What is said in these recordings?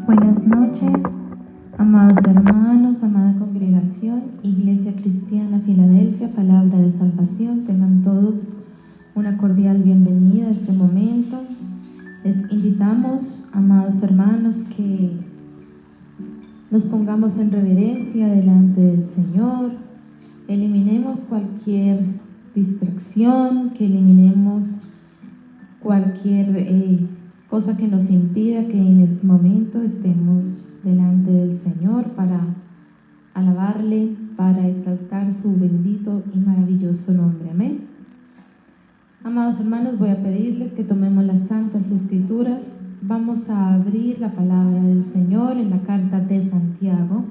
Buenas noches, amados hermanos, amada congregación, Iglesia Cristiana Filadelfia, Palabra de Salvación. Tengan todos una cordial bienvenida a este momento. Les invitamos, amados hermanos, que nos pongamos en reverencia delante del Señor, eliminemos cualquier distracción, que eliminemos cualquier cosa que nos impida que en este momento estemos delante del Señor para alabarle, para exaltar su bendito y maravilloso nombre. Amén. Amados hermanos, voy a pedirles que tomemos las Santas Escrituras. Vamos a abrir la palabra del Señor en la carta de Santiago.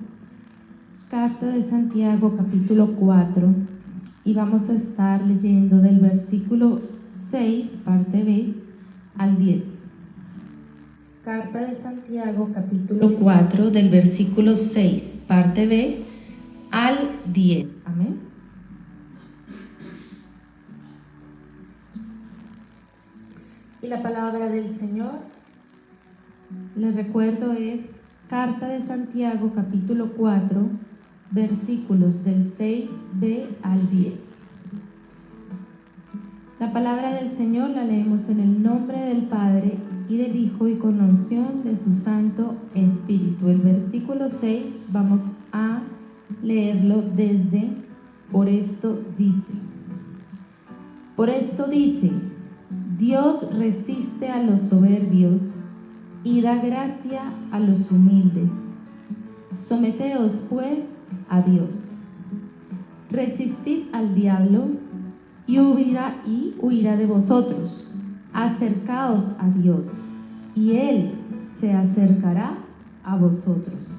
Carta de Santiago, capítulo 4, y vamos a estar leyendo del versículo 6, parte B, al 10. Carta de Santiago, capítulo 4, del versículo 6, parte B, al 10. Amén. Y la palabra del Señor, les recuerdo, es Carta de Santiago, capítulo 4, versículos del 6b al 10. La palabra del Señor la leemos en el nombre del Padre y del Hijo y con la unción de su Santo Espíritu. El versículo 6 vamos a leerlo desde Por esto dice. Por esto dice, Dios resiste a los soberbios y da gracia a los humildes. Someteos pues a Dios. Resistid al diablo y huirá de vosotros. Acercaos a Dios y Él se acercará a vosotros.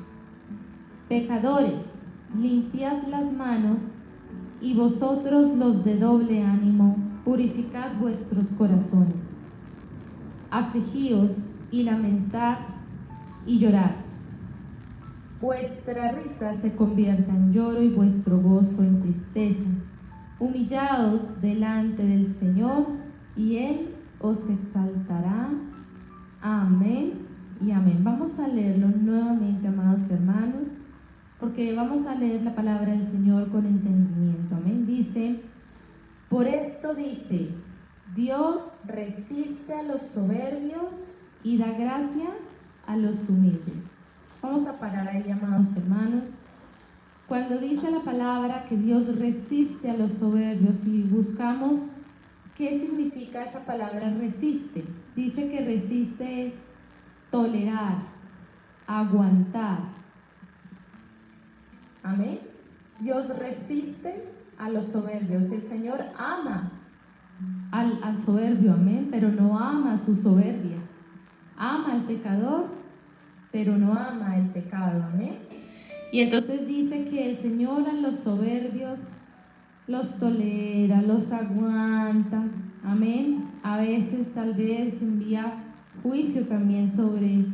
Pecadores, limpiad las manos, y vosotros los de doble ánimo, purificad vuestros corazones. Afligíos y lamentad y llorad. Vuestra risa se convierta en lloro y vuestro gozo en tristeza. Humillaos delante del Señor y Él os exaltará. Amén y amén. Vamos a leerlo nuevamente, amados hermanos, porque vamos a leer la palabra del Señor con entendimiento. Amén. Dice, por esto dice, Dios resiste a los soberbios y da gracia a los humildes. Vamos a parar ahí, amados hermanos. Cuando dice la palabra que Dios resiste a los soberbios y buscamos qué significa esa palabra resiste, dice que resiste es tolerar, aguantar. Amén. Dios resiste a los soberbios. El Señor ama al soberbio, amén, pero no ama su soberbia. Ama al pecador, pero no ama el pecado, amén. Y entonces dice que el Señor a los soberbios los tolera, los aguanta, amén. A veces tal vez envía juicio también sobre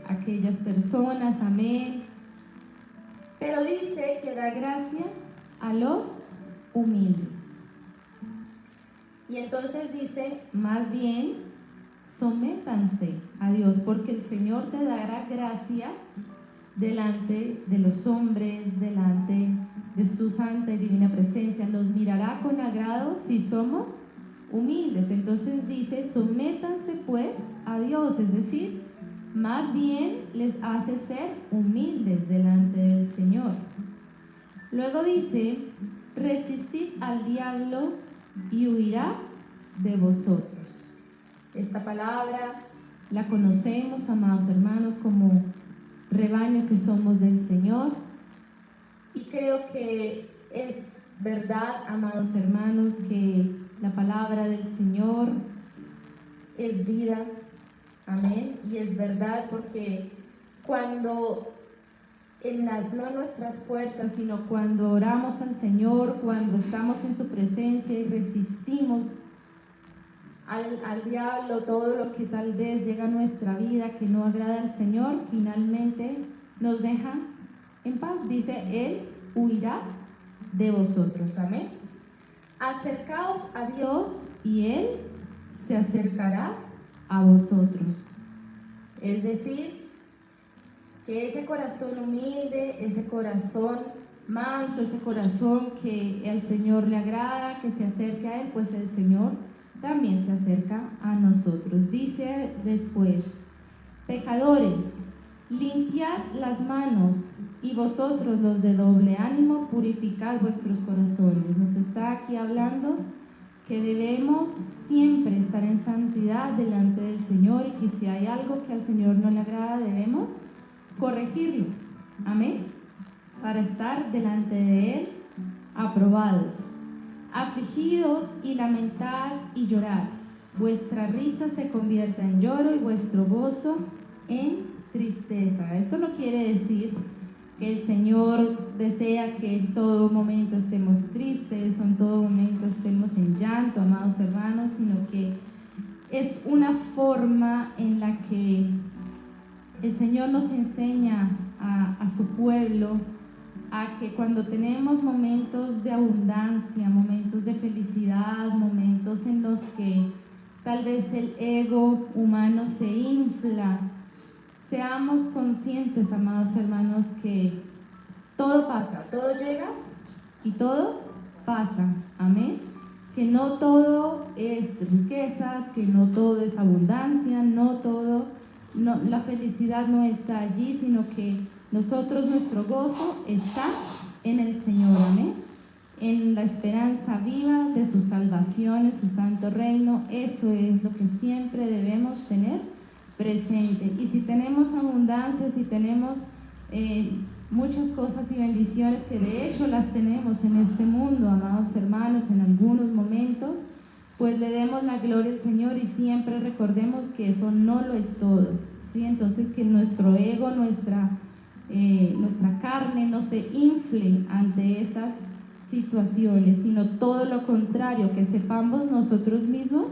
aquellas personas, amén. Pero dice que da gracia a los humildes. Y entonces dice, más bien, sométanse a Dios, porque el Señor te dará gracia delante de los hombres, delante de su santa y divina presencia. Nos mirará con agrado si somos humildes. Entonces dice, sométanse pues a Dios, es decir, más bien les hace ser humildes delante del Señor. Luego dice, resistid al diablo y huirá de vosotros. Esta palabra la conocemos, amados hermanos, como rebaño que somos del Señor, y creo que es verdad, amados hermanos, que la palabra del Señor es vida, amén, y es verdad porque cuando no nuestras fuerzas, sino cuando oramos al Señor, cuando estamos en su presencia y resistimos al diablo, todo lo que tal vez llega a nuestra vida que no agrada al Señor, finalmente nos deja en paz. Dice, Él huirá de vosotros, amén. Acercaos a Dios y Él se acercará a vosotros. Es decir, que ese corazón humilde, ese corazón manso, ese corazón que al Señor le agrada, que se acerque a Él, pues el Señor también se acerca a nosotros. Dice después, pecadores, limpiad las manos, y vosotros los de doble ánimo, purificad vuestros corazones. Nos está aquí hablando que debemos siempre estar en santidad delante del Señor, y que si hay algo que al Señor no le agrada, debemos corregirlo, amén, para estar delante de Él aprobados. Afligidos y lamentad y llorad, vuestra risa se convierta en lloro y vuestro gozo en tristeza. Esto no quiere decir que el Señor desea que en todo momento estemos tristes o en todo momento estemos en llanto, amados hermanos, sino que es una forma en la que el Señor nos enseña a su pueblo a que cuando tenemos momentos de abundancia, momentos de felicidad, momentos en los que tal vez el ego humano se infla, seamos conscientes, amados hermanos, que todo pasa, todo llega y todo pasa, amén. Que no todo es riquezas, que no todo es abundancia, la felicidad no está allí, sino que nosotros, nuestro gozo está en el Señor, amén, en la esperanza viva de su salvación, en su santo reino. Eso es lo que siempre debemos tener presente. Y si tenemos abundancia, si tenemos muchas cosas y bendiciones, que de hecho las tenemos en este mundo, amados hermanos, en algunos momentos, pues le demos la gloria al Señor y siempre recordemos que eso no lo es todo, ¿sí? Entonces, que nuestro ego, nuestra carne no se infle ante esas situaciones, sino todo lo contrario, que sepamos nosotros mismos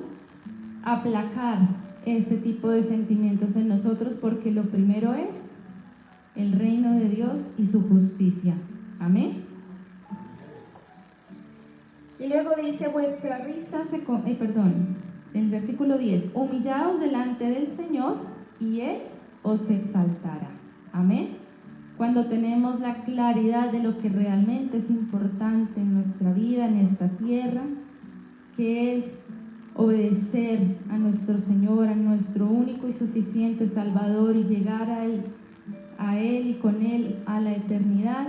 aplacar ese tipo de sentimientos en nosotros, porque lo primero es el reino de Dios y su justicia, amén. Y luego dice, vuestra risa el versículo 10, humillaos delante del Señor y Él os exaltará, amén. Cuando tenemos la claridad de lo que realmente es importante en nuestra vida, en esta tierra, que es obedecer a nuestro Señor, a nuestro único y suficiente Salvador, y llegar a Él y con Él a la eternidad,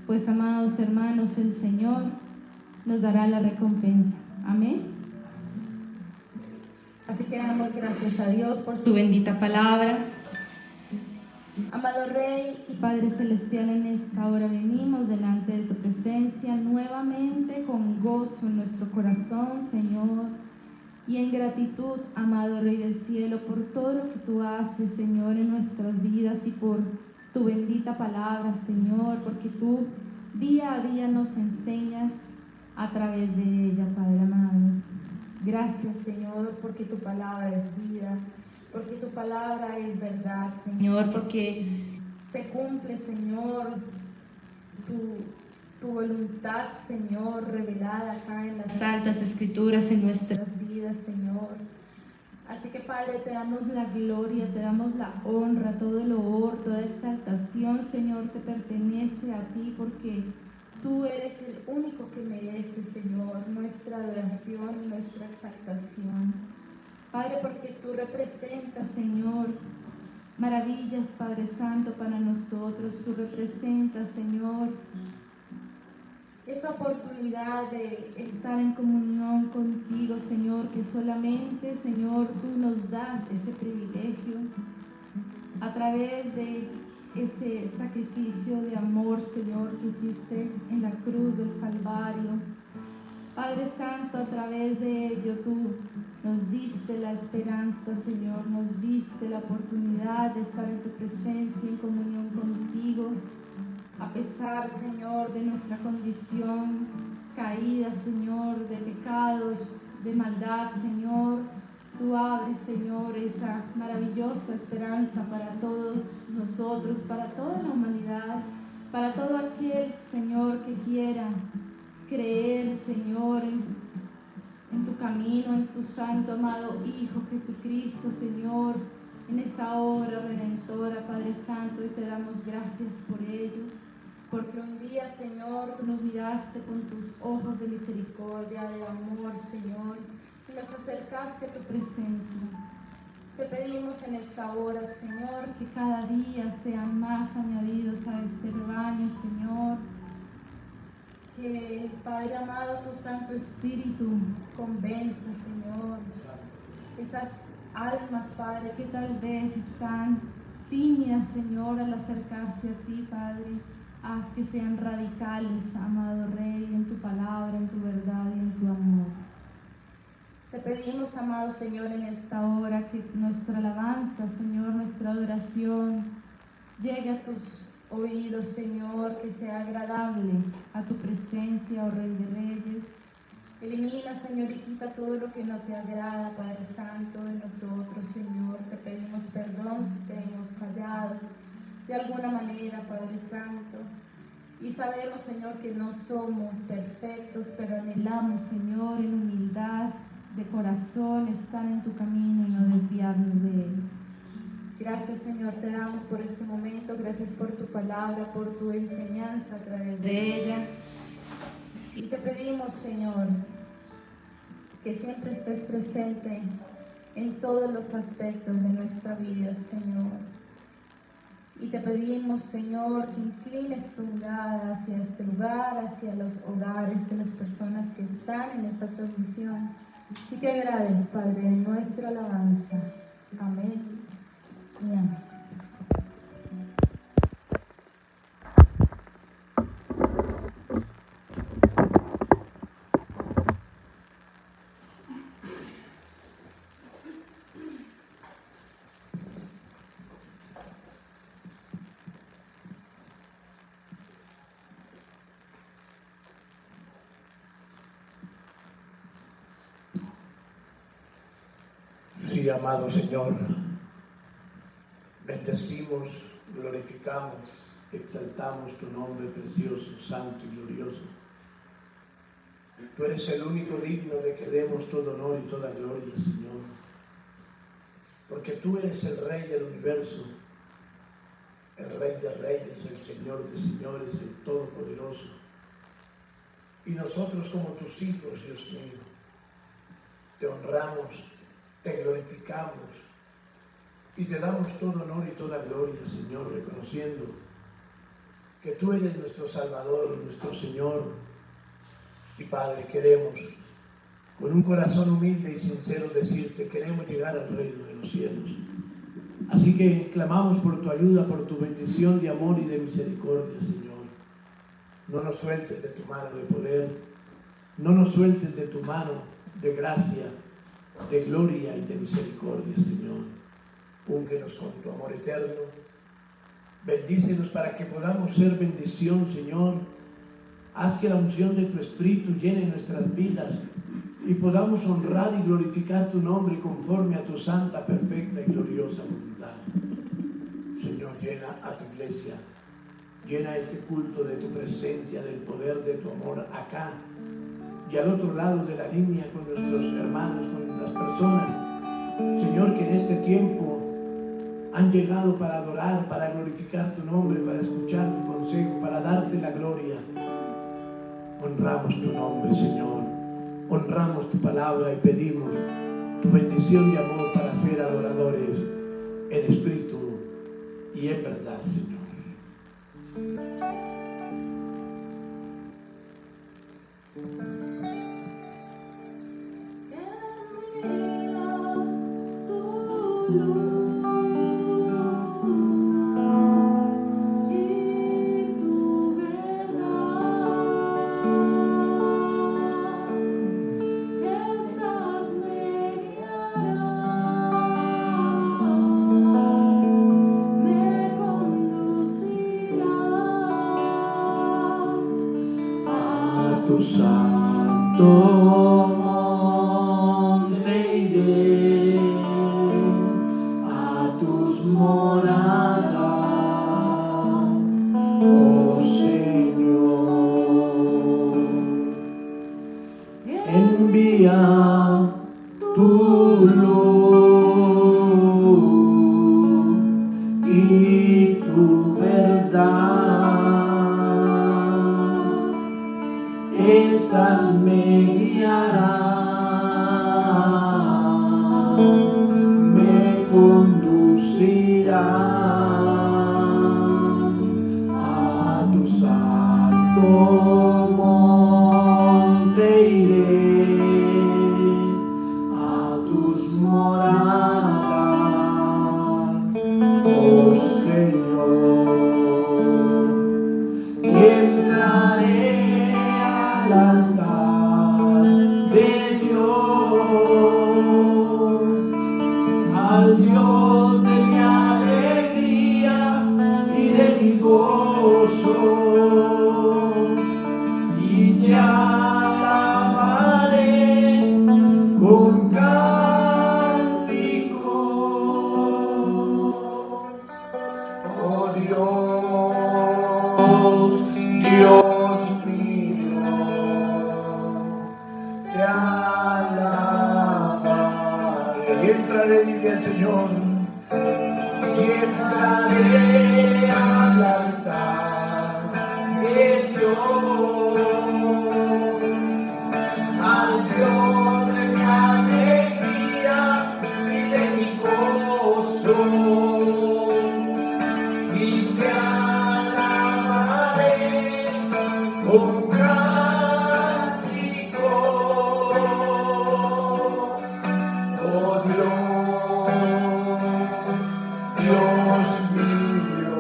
pues, amados hermanos, el Señor nos dará la recompensa, amén. Así que damos gracias a Dios por su bendita palabra. Amado Rey y Padre Celestial, en esta hora venimos delante de tu presencia nuevamente con gozo en nuestro corazón, Señor, y en gratitud, amado Rey del Cielo, por todo lo que tú haces, Señor, en nuestras vidas y por tu bendita palabra, Señor, porque tú día a día nos enseñas a través de ella, Padre amado. Gracias, Señor, porque tu palabra es vida, porque tu palabra es verdad, Señor, porque se cumple, Señor, tu voluntad, Señor, revelada acá en las Santas Escrituras en nuestras vidas, Señor. Así que, Padre, te damos la gloria, te damos la honra, todo el honor, toda exaltación, Señor, te pertenece a ti, porque tú eres el único que merece, Señor, nuestra adoración y nuestra exaltación. Padre, porque tú representas, Señor, maravillas, Padre Santo, para nosotros. Tú representas, Señor, esa oportunidad de estar en comunión contigo, Señor, que solamente, Señor, tú nos das ese privilegio a través de ese sacrificio de amor, Señor, que hiciste en la cruz del Calvario. Padre Santo, a través de ello tú nos diste la esperanza, Señor, nos diste la oportunidad de estar en tu presencia, en comunión contigo. A pesar, Señor, de nuestra condición caída, Señor, de pecado, de maldad, Señor, tú abres, Señor, esa maravillosa esperanza para todos nosotros, para toda la humanidad, para todo aquel, Señor, que quiera creer, Señor, en tu camino, en tu santo, amado Hijo Jesucristo, Señor, en esa obra redentora, Padre Santo, y te damos gracias por ello. Porque un día, Señor, nos miraste con tus ojos de misericordia, de amor, Señor, y nos acercaste a tu presencia. Te pedimos en esta hora, Señor, que cada día sean más añadidos a este rebaño, Señor. Que, Padre amado, tu Santo Espíritu convenza, Señor, esas almas, Padre, que tal vez están tímidas, Señor, al acercarse a ti, Padre. Haz que sean radicales, amado Rey, en tu palabra, en tu verdad y en tu amor. Te pedimos, amado Señor, en esta hora que nuestra alabanza, Señor, nuestra adoración llegue a tus oídos, Señor, que sea agradable a tu presencia, oh Rey de Reyes. Elimina, Señor, y quita todo lo que no te agrada, Padre Santo, de nosotros, Señor. Te pedimos perdón si te hemos fallado de alguna manera, Padre Santo. Y sabemos, Señor, que no somos perfectos, pero anhelamos, Señor, en humildad de corazón, estar en tu camino y no desviarnos de él. Gracias, Señor, te damos por este momento, gracias por tu palabra, por tu enseñanza a través de ella. Y te pedimos, Señor, que siempre estés presente en todos los aspectos de nuestra vida, Señor. Y te pedimos, Señor, que inclines tu mirada hacia este lugar, hacia los hogares de las personas que están en esta transmisión. Y te agrades, Padre, en nuestra alabanza. Amén y amén. Sí, amado Señor, bendecimos, glorificamos, exaltamos tu nombre precioso, santo y glorioso. Tú eres el único digno de que demos todo honor y toda gloria, Señor, porque tú eres el Rey del universo, el Rey de reyes, el Señor de señores, el Todopoderoso. Y nosotros como tus hijos, Dios mío, te honramos, te glorificamos y te damos todo honor y toda gloria, Señor, reconociendo que tú eres nuestro Salvador, nuestro Señor. Y Padre, queremos con un corazón humilde y sincero decirte, queremos llegar al reino de los cielos, Así que clamamos por tu ayuda, por tu bendición de amor y de misericordia, Señor. No nos sueltes de tu mano de poder, no nos sueltes de tu mano de gracia, de gloria y de misericordia, Señor. Úngenos con tu amor eterno. Bendícenos para que podamos ser bendición, Señor. Haz que la unción de tu Espíritu llene nuestras vidas y podamos honrar y glorificar tu nombre conforme a tu santa, perfecta y gloriosa voluntad. Señor, llena a tu iglesia, llena este culto de tu presencia, del poder de tu amor acá y al otro lado de la línea con nuestros hermanos, con las personas, Señor, que en este tiempo han llegado para adorar, para glorificar tu nombre, para escuchar tu consejo, para darte la gloria. Honramos tu nombre, Señor. Honramos tu palabra y pedimos tu bendición de amor para ser adoradores en espíritu y en verdad, Señor. Santo monte iré, a tus moradas, oh Señor. Envía tu luz y tu verdad. Estas me guiarán, me conducirán a tu santo monte iré, a tus moradas, oh Señor, y entraré al altar de Dios, al Dios de mi alegría y de mi gozo, y te alabaré con cántico, oh Dios, Dios mío, te alabaré. Y entraré, dile al Señor, y entraré al altar de Dios, al Dios de mi alegría y de mi gozo, y te alabaré con cántico, oh Dios, Dios mío,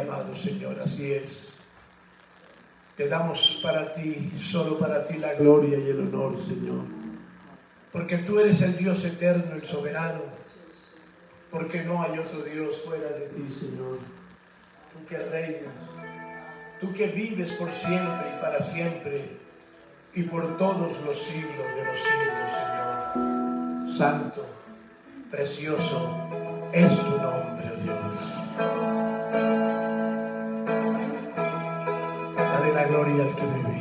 amado Señor, así es. Te damos para ti, solo para ti la gloria y el honor, Señor. Porque tú eres el Dios eterno, el soberano. Porque no hay otro Dios fuera de ti, Señor. Tú que reinas, tú que vives por siempre y para siempre y por todos los siglos de los siglos, Señor. Santo, precioso es tu nombre, oh Dios. Dale la gloria al que vive.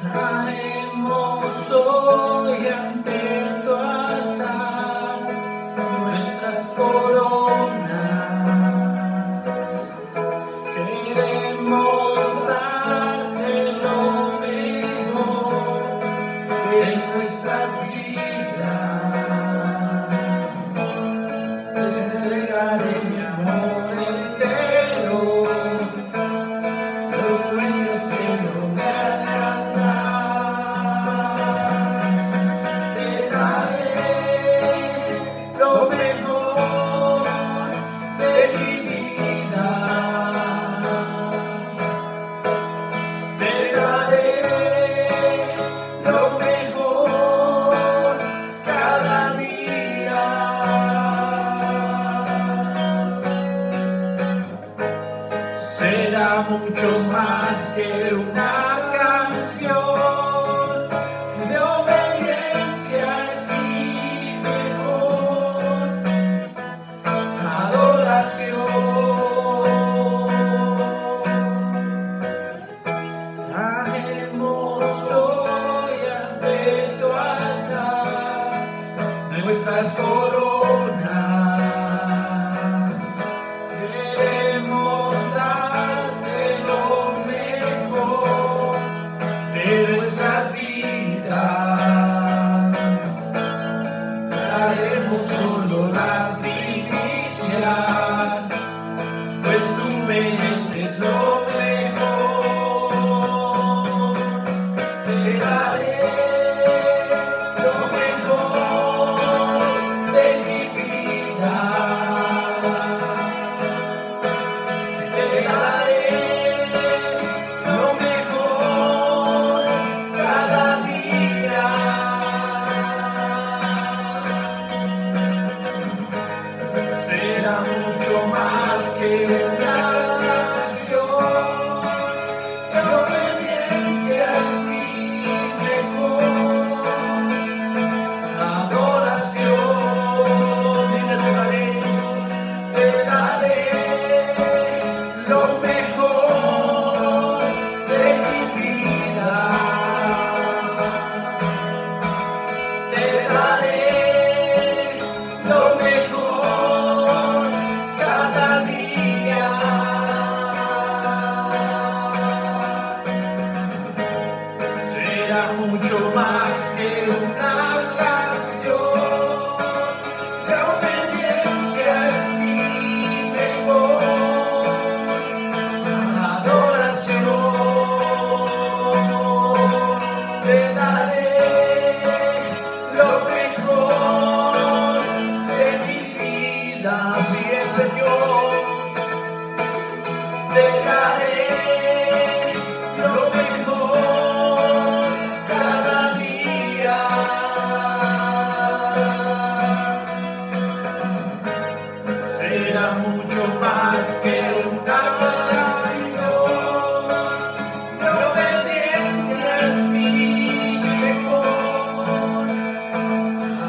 Traemos hoy ante tu altar nuestras coronas. Queremos darte lo mejor de nuestras vidas. Te entregaré mi amor entero, los sueños que no me alcanzan. Te daré lo mejor de mi vida. Te daré lo mejor cada día. Será mucho más que una canción, de obediencia es mi mejor adoración. Traemos hoy ante tu altar nuestras coronas. Queremos darte lo mejor de nuestras vidas. Daremos solo las primicias, pues tú mereces lo mejor. Te daré lo mejor de mi vida. Te daré lo mejor cada día. Será mucho más que una canción, de obediencia es mi mejor adoración. Te daré lo mejor de mi vida. Te daré lo mejor cada día. Será mucho más que una canción, de obediencia es mi mejor adoración. Te daré lo mejor de mi vida, así es, Señor. Te daré lo mejor cada día. Será mucho más que una canción, de obediencia es mi mejor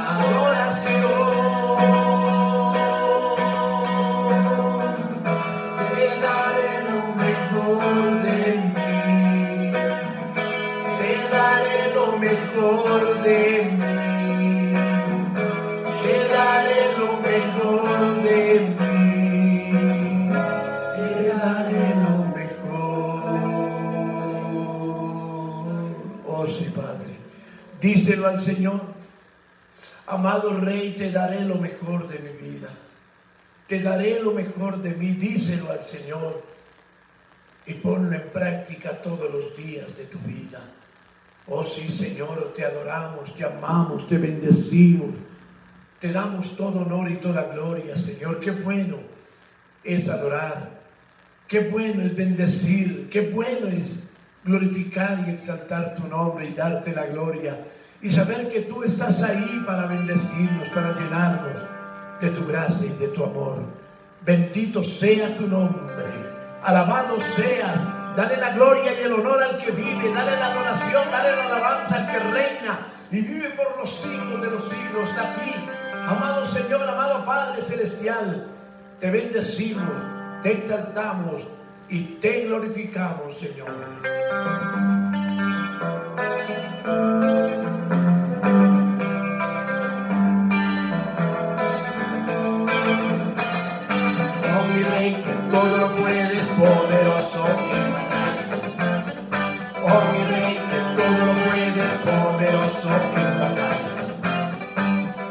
adoración. Te daré lo mejor de mí. Te daré lo mejor de mí. Te daré lo mejor de mí. Te daré lo mejor. Oh sí, Padre. Díselo al Señor. Amado Rey, te daré lo mejor de mi vida. Te daré lo mejor de mí. Díselo al Señor. y ponlo en práctica todos los días de tu vida. Oh sí, Señor, te adoramos, te amamos, te bendecimos, te damos todo honor y toda gloria, Señor. Qué bueno es adorar, qué bueno es bendecir, qué bueno es glorificar y exaltar tu nombre y darte la gloria y saber que tú estás ahí para bendecirnos, para llenarnos de tu gracia y de tu amor. Bendito sea tu nombre, alabado seas. Dale la gloria y el honor al que vive, dale la adoración, dale la alabanza al que reina y vive por los siglos de los siglos. A ti, amado Señor, amado Padre Celestial, te bendecimos, te exaltamos y te glorificamos, Señor. Oh mi Rey, que todo lo puedes, poderoso. Oh mi Rey, que todo lo puedes, poderoso en batalla.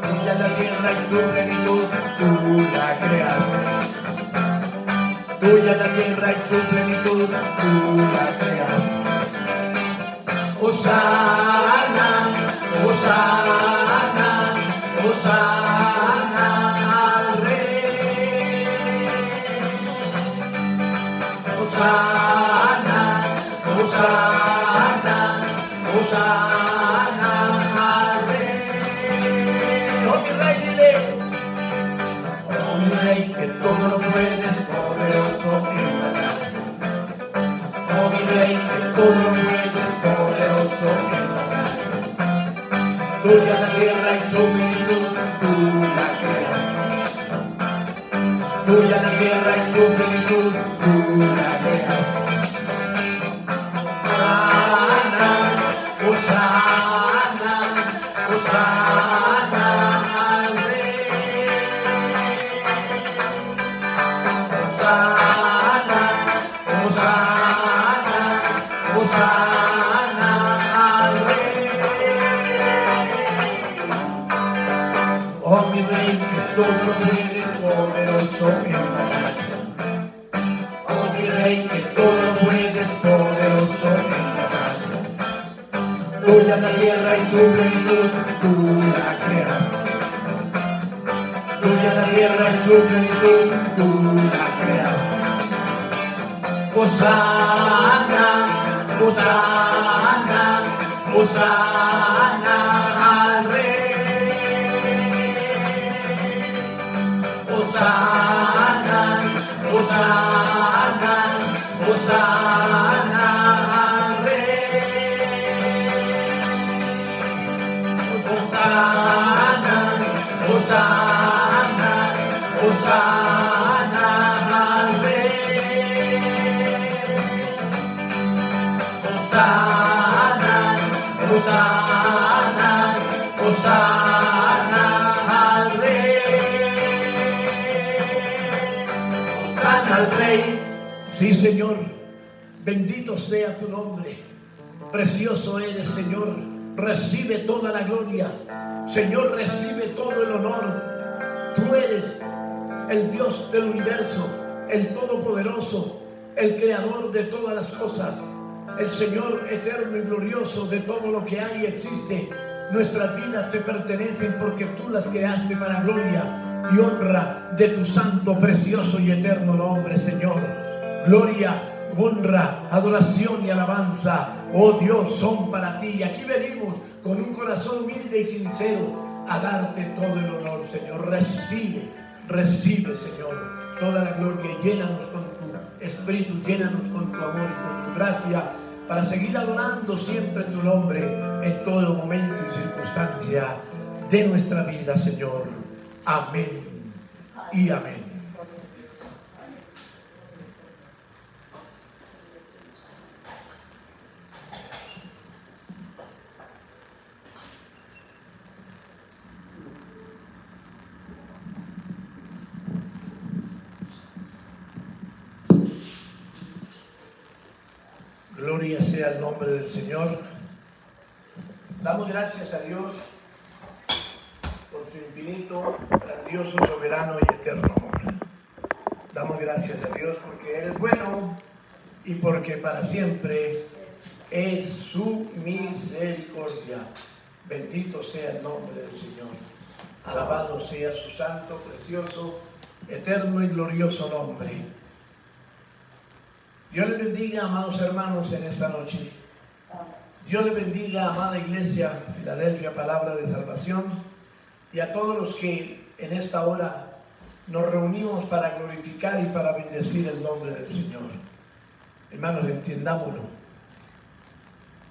Tuya la tierra y su plenitud, tú la creaste. Tuya la tierra y su plenitud, tú la creaste. Hosana, Hosana, Hosana al Rey. Hosana, Hosana, Hosana al Rey. Oh mi Rey, dile. Oh mi Rey, que todo lo puedes, poderoso en batalla. Oh mi Rey, que todo lo puedes, poderoso en batalla. Tuya la tierra y su plenitud, tú la creaste. Tuya la tierra y su plenitud, tú la creaste. Hosana, Hosana, Hosana al Rey. Hosana, Hosana, Hosana al Rey. Oh mi Rey, que todo lo puedes, poderoso en batalla. Oh mi Rey, que todo lo puedes, poderoso en batalla. Tuya la tierra y su plenitud, tú la creaste. Tuya la tierra y su plenitud, tú la creaste. Hosana, Hosana, Hosana al Rey. Hosana, Hosana, Hosana al Rey. Hosana, Hosana, Hosana al Rey. Hosana, Hosana, Hosana al Rey. Hosana al Rey. Sí, Señor, bendito sea tu nombre. Precioso eres, Señor. Recibe toda la gloria. Señor, recibe todo el honor. Tú eres el Dios del universo, el Todopoderoso, el Creador de todas las cosas, el Señor eterno y glorioso de todo lo que hay y existe. Nuestras vidas te pertenecen porque tú las creaste para gloria y honra de tu santo, precioso y eterno nombre, Señor. Gloria, honra, adoración y alabanza, oh Dios, son para ti. Y aquí venimos con un corazón humilde y sincero a darte todo el honor, Señor. Recibe, Señor, toda la gloria. Llénanos con tu espíritu, llénanos con tu amor y con tu gracia, para seguir adorando siempre tu nombre en todo momento y circunstancia de nuestra vida, Señor. Amén y amén. Gloria sea el nombre del Señor. Damos gracias a Dios por su infinito, grandioso, soberano y eterno amor. Damos gracias a Dios porque Él es bueno y porque para siempre es su misericordia. Bendito sea el nombre del Señor. Alabado sea su santo, precioso, eterno y glorioso nombre. Dios les bendiga, amados hermanos, en esta noche. Dios les bendiga, amada Iglesia Filadelfia, Palabra de Salvación, y a todos los que en esta hora nos reunimos para glorificar y para bendecir el nombre del Señor. Hermanos, entiendámoslo.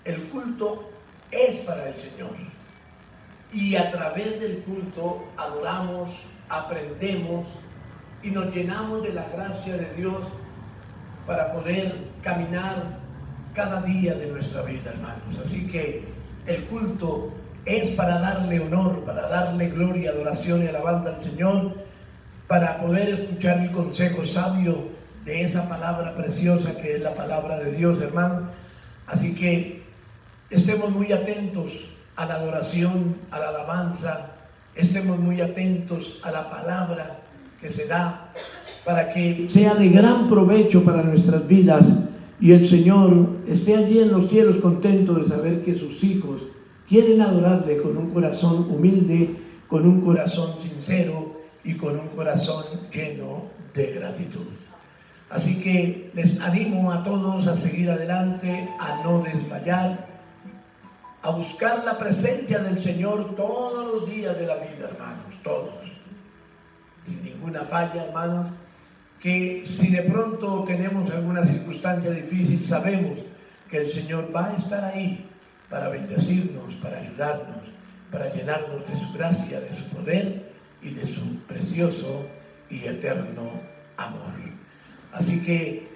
El culto es para el Señor. Y a través del culto adoramos, aprendemos y nos llenamos de la gracia de Dios para poder caminar cada día de nuestra vida, hermanos. Así que el culto es para darle honor, para darle gloria, adoración y alabanza al Señor, para poder escuchar el consejo sabio de esa palabra preciosa que es la palabra de Dios, hermanos. Así que estemos muy atentos a la adoración, a la alabanza, estemos muy atentos a la palabra que se da para que sea de gran provecho para nuestras vidas y el Señor esté allí en los cielos contento de saber que sus hijos quieren adorarle con un corazón humilde, con un corazón sincero y con un corazón lleno de gratitud. Así que les animo a todos a seguir adelante, a no desmayar, a buscar la presencia del Señor todos los días de la vida, hermanos, todos, sin ninguna falla, hermanos, que si de pronto tenemos alguna circunstancia difícil, sabemos que el Señor va a estar ahí para bendecirnos, para ayudarnos, para llenarnos de su gracia, de su poder y de su precioso y eterno amor. Así que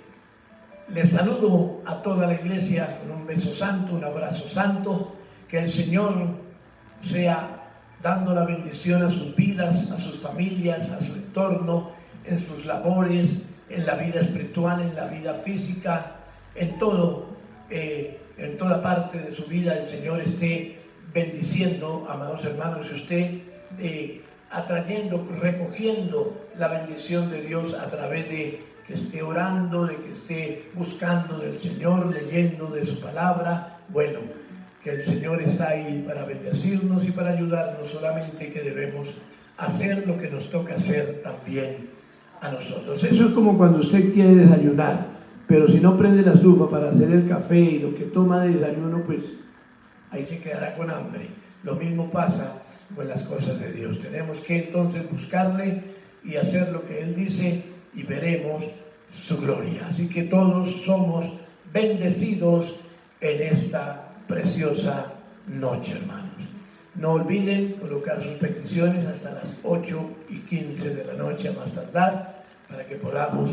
les saludo a toda la iglesia con un beso santo, un abrazo santo, que el Señor sea dando la bendición a sus vidas, a sus familias, a su entorno, en sus labores, en la vida espiritual, en la vida física, en todo, en toda parte de su vida el Señor esté bendiciendo, amados hermanos, y usted atrayendo, recogiendo la bendición de Dios a través de que esté orando, de que esté buscando del Señor, leyendo de su palabra. Bueno, que el Señor está ahí para bendecirnos y para ayudarnos, solamente que debemos hacer lo que nos toca hacer también a nosotros. Eso es como cuando usted quiere desayunar, pero si no prende la estufa para hacer el café y lo que toma de desayuno, pues ahí se quedará con hambre. Lo mismo pasa con las cosas de Dios. Tenemos que entonces buscarle y hacer lo que Él dice y veremos su gloria. Así que todos somos bendecidos en esta preciosa noche, hermanos. No olviden colocar sus peticiones hasta las 8:15 de la noche a más tardar, para que podamos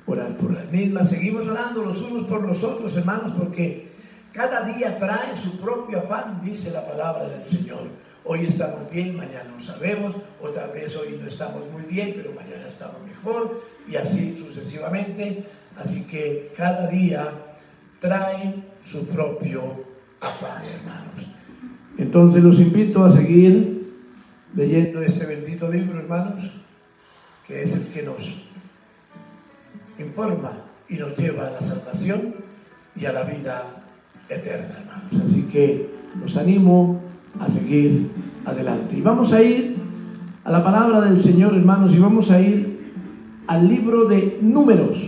orar por las mismas. Seguimos orando los unos por los otros, hermanos, porque cada día trae su propio afán, dice la palabra del Señor. Hoy estamos bien, mañana no sabemos, otra vez hoy no estamos muy bien, pero mañana estamos mejor, y así sucesivamente. Así que cada día trae su propio afán, hermanos. Entonces los invito a seguir leyendo este bendito libro, hermanos, que es el que nos informa y nos lleva a la salvación y a la vida eterna, hermanos. Así que los animo a seguir adelante. Y vamos a ir a la palabra del Señor, hermanos, y vamos a ir al libro de Números.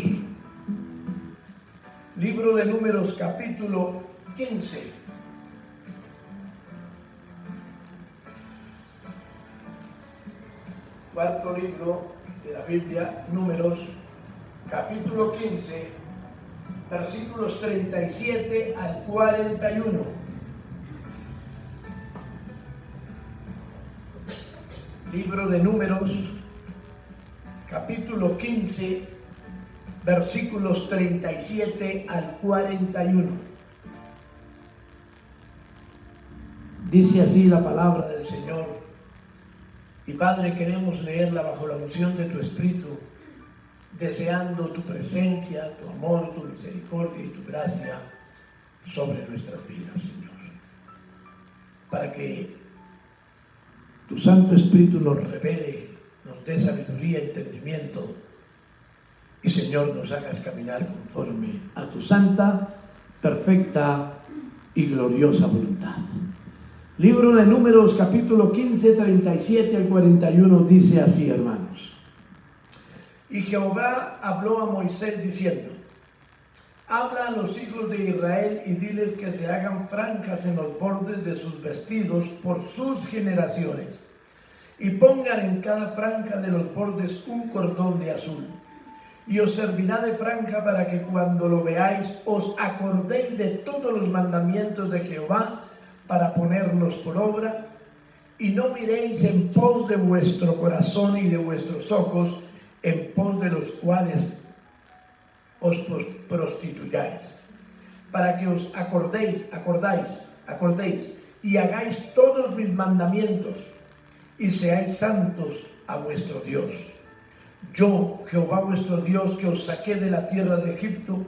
Libro de Números, capítulo 15. Cuarto libro de la Biblia, Números, capítulo 15, versículos 37 al 41. Libro de Números, capítulo 15, versículos 37 al 41. Dice así la palabra del Señor. Y Padre, queremos leerla bajo la unción de tu Espíritu, deseando tu presencia, tu amor, tu misericordia y tu gracia sobre nuestras vidas, Señor. Para que tu Santo Espíritu nos revele, nos dé sabiduría y entendimiento y Señor, nos hagas caminar conforme a tu santa, perfecta y gloriosa voluntad. Libro de Números, capítulo 15, 37 al 41, dice así, hermanos. Y Jehová habló a Moisés diciendo: habla a los hijos de Israel y diles que se hagan franjas en los bordes de sus vestidos por sus generaciones, y pongan en cada franja de los bordes un cordón de azul. Y os servirá de franja para que cuando lo veáis os acordéis de todos los mandamientos de Jehová para ponerlos por obra, y no miréis en pos de vuestro corazón y de vuestros ojos, en pos de los cuales os prostituyáis, para que os acordéis y hagáis todos mis mandamientos y seáis santos a vuestro Dios. Yo, Jehová vuestro Dios, que os saqué de la tierra de Egipto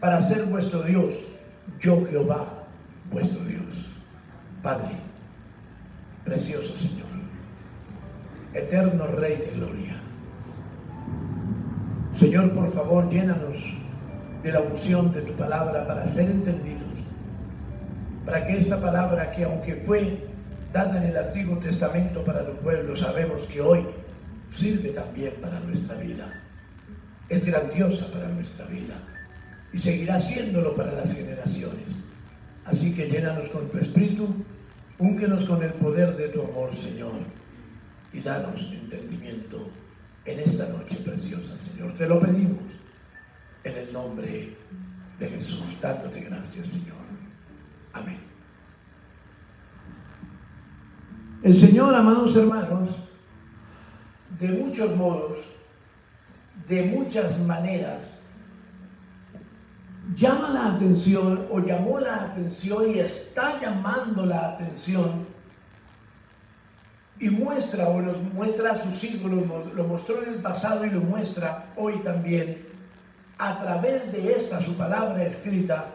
para ser vuestro Dios, yo Jehová vuestro Dios. Padre, precioso Señor, eterno Rey de gloria, Señor, por favor, llénanos de la unción de tu palabra para ser entendidos, para que esta palabra, que aunque fue dada en el Antiguo Testamento para los pueblos, sabemos que hoy sirve también para nuestra vida, es grandiosa para nuestra vida y seguirá siéndolo para las generaciones. Así que llénanos con tu Espíritu, úngenos con el poder de tu amor, Señor, y danos entendimiento en esta noche preciosa, Señor. Te lo pedimos en el nombre de Jesús, dándote gracias, Señor. Amén. El Señor, amados hermanos, de muchos modos, de muchas maneras, llama la atención o llamó la atención y está llamando la atención y muestra o nos muestra a sus hijos, lo mostró en el pasado y lo muestra hoy también a través de esta su palabra escrita,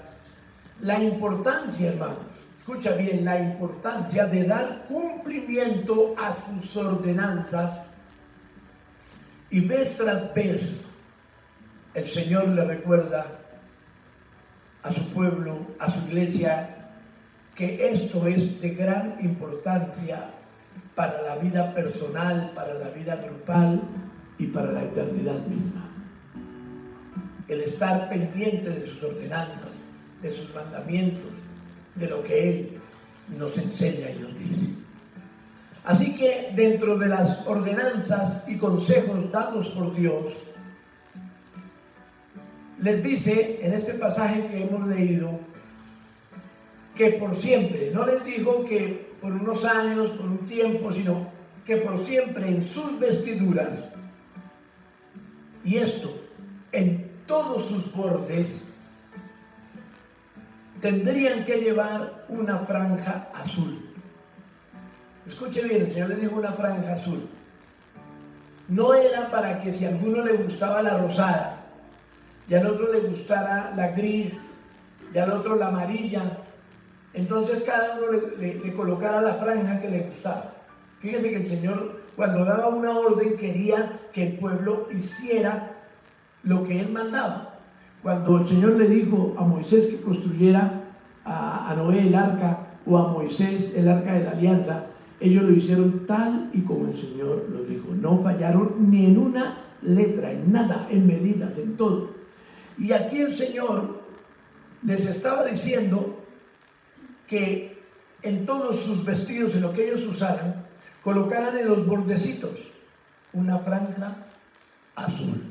la importancia, hermanos, escucha bien, la importancia de dar cumplimiento a sus ordenanzas. Y vez tras vez el Señor le recuerda a su pueblo, a su iglesia, que esto es de gran importancia para la vida personal, para la vida grupal y para la eternidad misma. El estar pendiente de sus ordenanzas, de sus mandamientos, de lo que Él nos enseña y nos dice. Así que dentro de las ordenanzas y consejos dados por Dios, les dice en este pasaje que hemos leído, que por siempre, no les dijo que por unos años, por un tiempo, sino que por siempre en sus vestiduras, y esto en todos sus bordes, tendrían que llevar una franja azul. Escuche bien, el Señor le dijo una franja azul. No era para que si a alguno le gustaba la rosada, y al otro le gustara la gris, y al otro la amarilla, entonces cada uno le colocara la franja que le gustaba. Fíjese que el Señor, cuando daba una orden, quería que el pueblo hiciera lo que Él mandaba. Cuando el Señor le dijo a Moisés que construyera a Noé el arca, o a Moisés el arca de la alianza, ellos lo hicieron tal y como el Señor lo dijo. No fallaron ni en una letra, en nada, en medidas, en todo. Y aquí el Señor les estaba diciendo que en todos sus vestidos, en lo que ellos usaran, colocaran en los bordecitos una franja azul.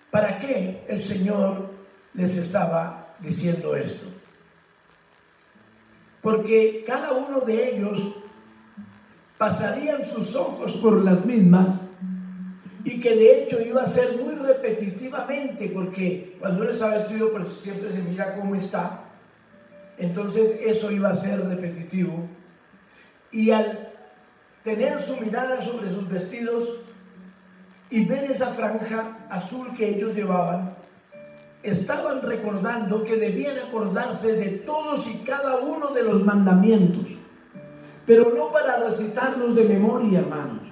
¿Para qué el Señor les estaba diciendo esto? Porque cada uno de ellos pasarían sus ojos por las mismas, y que de hecho iba a ser muy repetitivamente, porque cuando él está vestido pues siempre se mira cómo está, entonces eso iba a ser repetitivo, y al tener su mirada sobre sus vestidos y ver esa franja azul que ellos llevaban, estaban recordando que debían acordarse de todos y cada uno de los mandamientos, pero no para recitarlos de memoria, hermanos,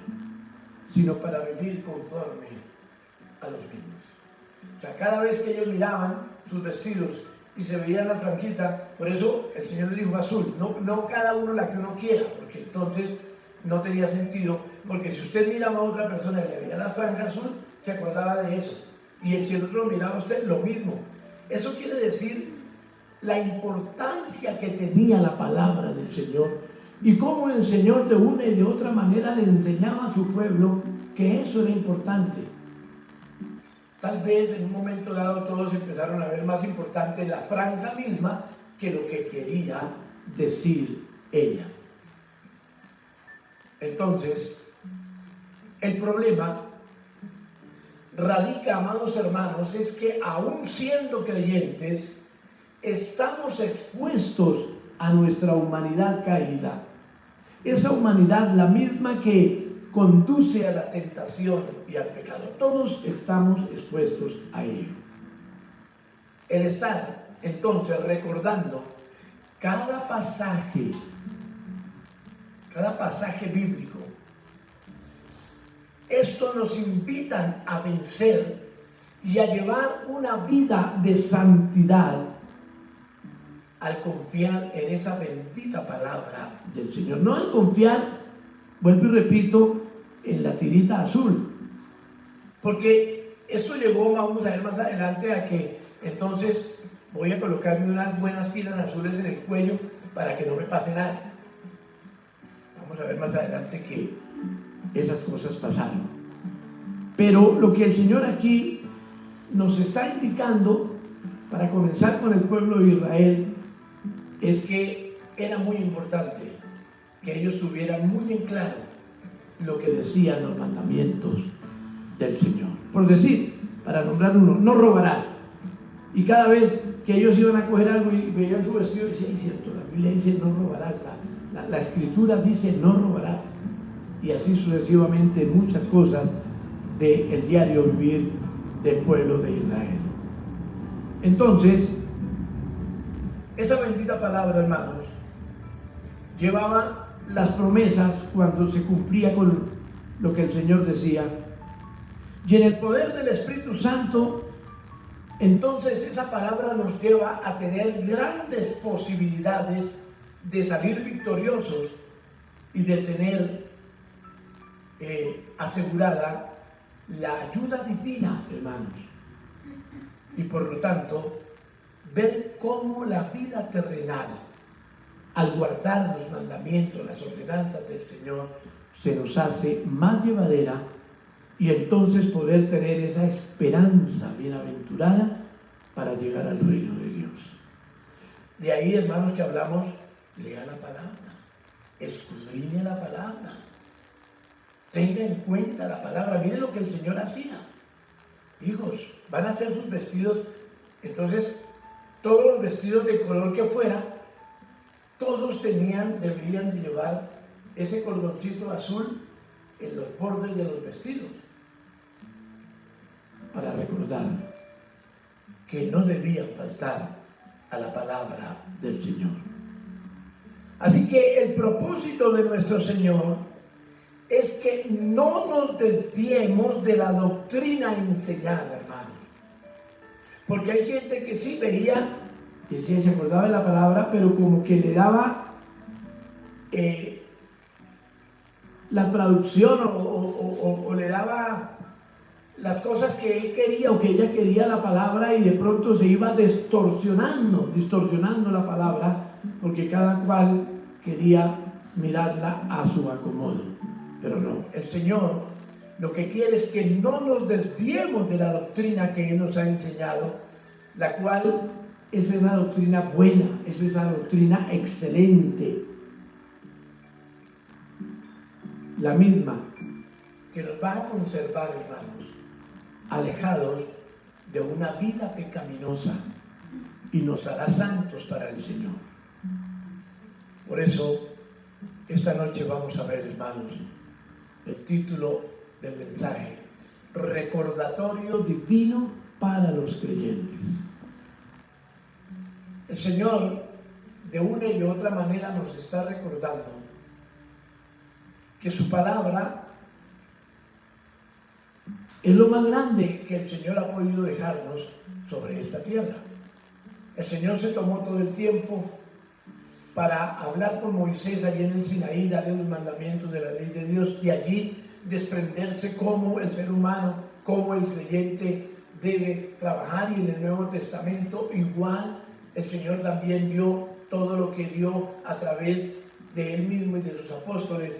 sino para vivir conforme a los mismos. O sea, cada vez que ellos miraban sus vestidos y se veía la franjita, por eso el Señor le dijo azul, no cada uno la que uno quiera, porque entonces no tenía sentido, porque si usted miraba a otra persona y le veía la franja azul, se acordaba de eso. Y si el otro lo miraba a usted, lo mismo. Eso quiere decir la importancia que tenía la palabra del Señor y cómo el Señor de una y de otra manera le enseñaba a su pueblo que eso era importante. Tal vez en un momento dado todos empezaron a ver más importante la franja misma que lo que quería decir ella. Entonces, el problema radica, amados hermanos, es que aún siendo creyentes, estamos expuestos a nuestra humanidad caída. Esa humanidad, la misma que conduce a la tentación y al pecado. Todos estamos expuestos a ello. El estar, entonces, recordando cada pasaje bíblico, esto nos invita a vencer y a llevar una vida de santidad al confiar en esa bendita palabra del Señor. No al confiar, vuelvo y repito, en la tirita azul. Porque esto llegó, vamos a ver más adelante, a que entonces voy a colocarme unas buenas tiras azules en el cuello para que no me pase nada. Vamos a ver más adelante que esas cosas pasaron. Pero lo que el Señor aquí nos está indicando, para comenzar con el pueblo de Israel, es que era muy importante que ellos tuvieran muy en claro lo que decían los mandamientos del Señor. Por decir, para nombrar uno, no robarás. Y cada vez que ellos iban a coger algo y veían su vestido, decían, es cierto, la Biblia dice no robarás, la Escritura dice no robarás. Y así sucesivamente muchas cosas del diario vivir del pueblo de Israel. Entonces, esa bendita palabra, hermanos, llevaba las promesas cuando se cumplía con lo que el Señor decía. Y en el poder del Espíritu Santo, entonces esa palabra nos lleva a tener grandes posibilidades de salir victoriosos y de tener asegurada la ayuda divina, hermanos. Y por lo tanto, ver cómo la vida terrenal, al guardar los mandamientos, las ordenanzas del Señor, se nos hace más llevadera y entonces poder tener esa esperanza bienaventurada para llegar al reino de Dios. De ahí, hermanos, que hablamos, lea la palabra, escudriñe la palabra, tenga en cuenta la palabra. Miren lo que el Señor hacía. Hijos, van a hacer sus vestidos, entonces todos los vestidos de color que fuera, todos deberían de llevar ese cordoncito azul en los bordes de los vestidos, para recordar que no debían faltar a la palabra del Señor. Así que el propósito de nuestro Señor es que no nos desviemos de la doctrina enseñada, hermanos. Porque hay gente que sí veía, que sí se acordaba de la palabra, pero como que le daba la traducción o le daba las cosas que él quería o que ella quería la palabra, y de pronto se iba distorsionando la palabra, porque cada cual quería mirarla a su acomodo. Pero no, el Señor lo que quiere es que no nos desviemos de la doctrina que Él nos ha enseñado, la cual es esa doctrina buena, es esa doctrina excelente, la misma que nos va a conservar, hermanos, alejados de una vida pecaminosa y nos hará santos para el Señor. Por eso, esta noche vamos a ver, hermanos, el título del mensaje: recordatorio divino para los creyentes. El Señor, de una y otra manera, nos está recordando que su palabra Es lo más grande que el Señor ha podido dejarnos sobre esta tierra. El Señor se tomó todo el tiempo para hablar con Moisés allí en el Sinaí, darle los mandamientos de la ley de Dios y allí desprenderse cómo el ser humano, cómo el creyente debe trabajar. Y en el Nuevo Testamento igual el Señor también dio todo lo que dio a través de Él mismo y de sus apóstoles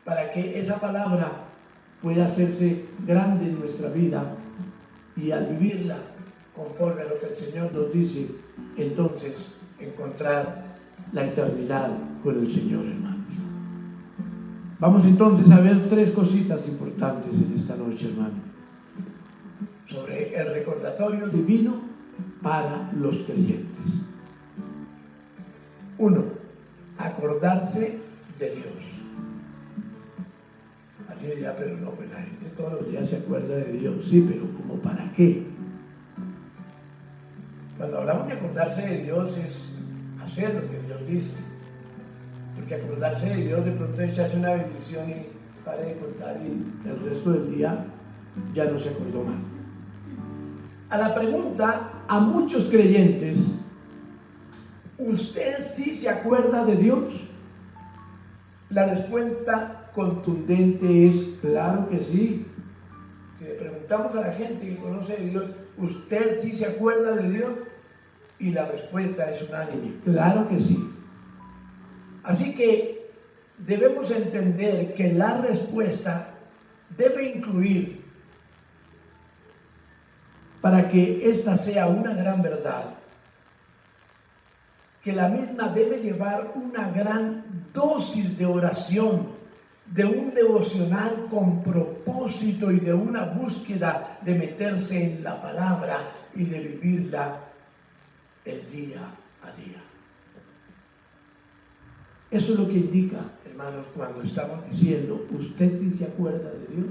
para que esa palabra pueda hacerse grande en nuestra vida y al vivirla conforme a lo que el Señor nos dice, entonces encontrar la eternidad con el Señor, hermanos. Vamos entonces a ver tres cositas importantes en esta noche, hermano, sobre el recordatorio divino para los creyentes. 1. Acordarse de Dios. Así dirá, pero no, pues la gente todos los días se acuerda de Dios. Sí, pero ¿como para qué? Cuando hablamos de acordarse de Dios es hacer lo que Dios dice. Porque acordarse de Dios de pronto se hace una bendición y para de contar y el resto del día ya no se acordó más. A la pregunta, a muchos creyentes, ¿usted sí se acuerda de Dios? La respuesta contundente es claro que sí. Si le preguntamos a la gente que conoce de Dios, ¿usted sí se acuerda de Dios? Y la respuesta es unánime, claro que sí. Así que debemos entender que la respuesta debe incluir, para que esta sea una gran verdad, que la misma debe llevar una gran dosis de oración, de un devocional con propósito y de una búsqueda de meterse en la palabra y de vivirla el día a día. Eso es lo que indica, hermanos, cuando estamos diciendo, ¿usted sí se acuerda de Dios?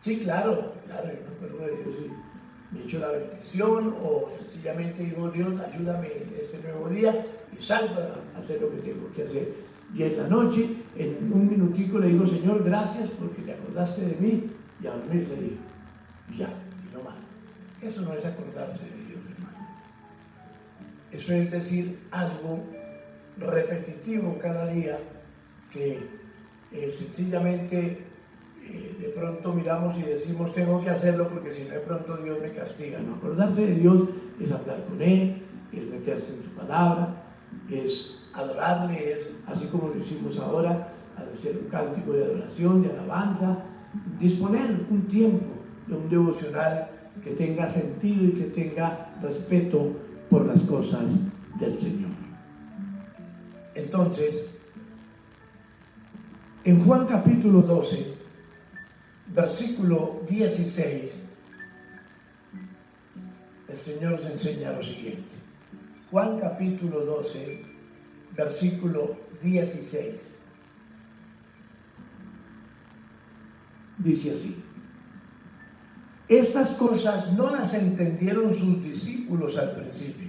Sí, claro, yo me acuerdo de Dios y me echo la bendición, o sencillamente digo, Dios, ayúdame en este nuevo día y salgo a hacer lo que tengo que hacer. Y en la noche, en un minutico le digo, Señor, gracias porque te acordaste de mí, y a dormir le digo, y ya, y no más. Eso no es acordarse de Dios, hermano. Eso es decir algo repetitivo cada día que sencillamente de pronto miramos y decimos tengo que hacerlo porque si no de pronto Dios me castiga. No, acordarse de Dios es hablar con Él, es meterse en su palabra, es adorarle, es así como lo hicimos ahora, hacer un cántico de adoración, de alabanza, disponer un tiempo de un devocional que tenga sentido y que tenga respeto por las cosas del Señor. Entonces, en Juan capítulo 12, versículo 16, el Señor nos enseña lo siguiente. Juan capítulo 12, versículo 16. Dice así: estas cosas no las entendieron sus discípulos al principio,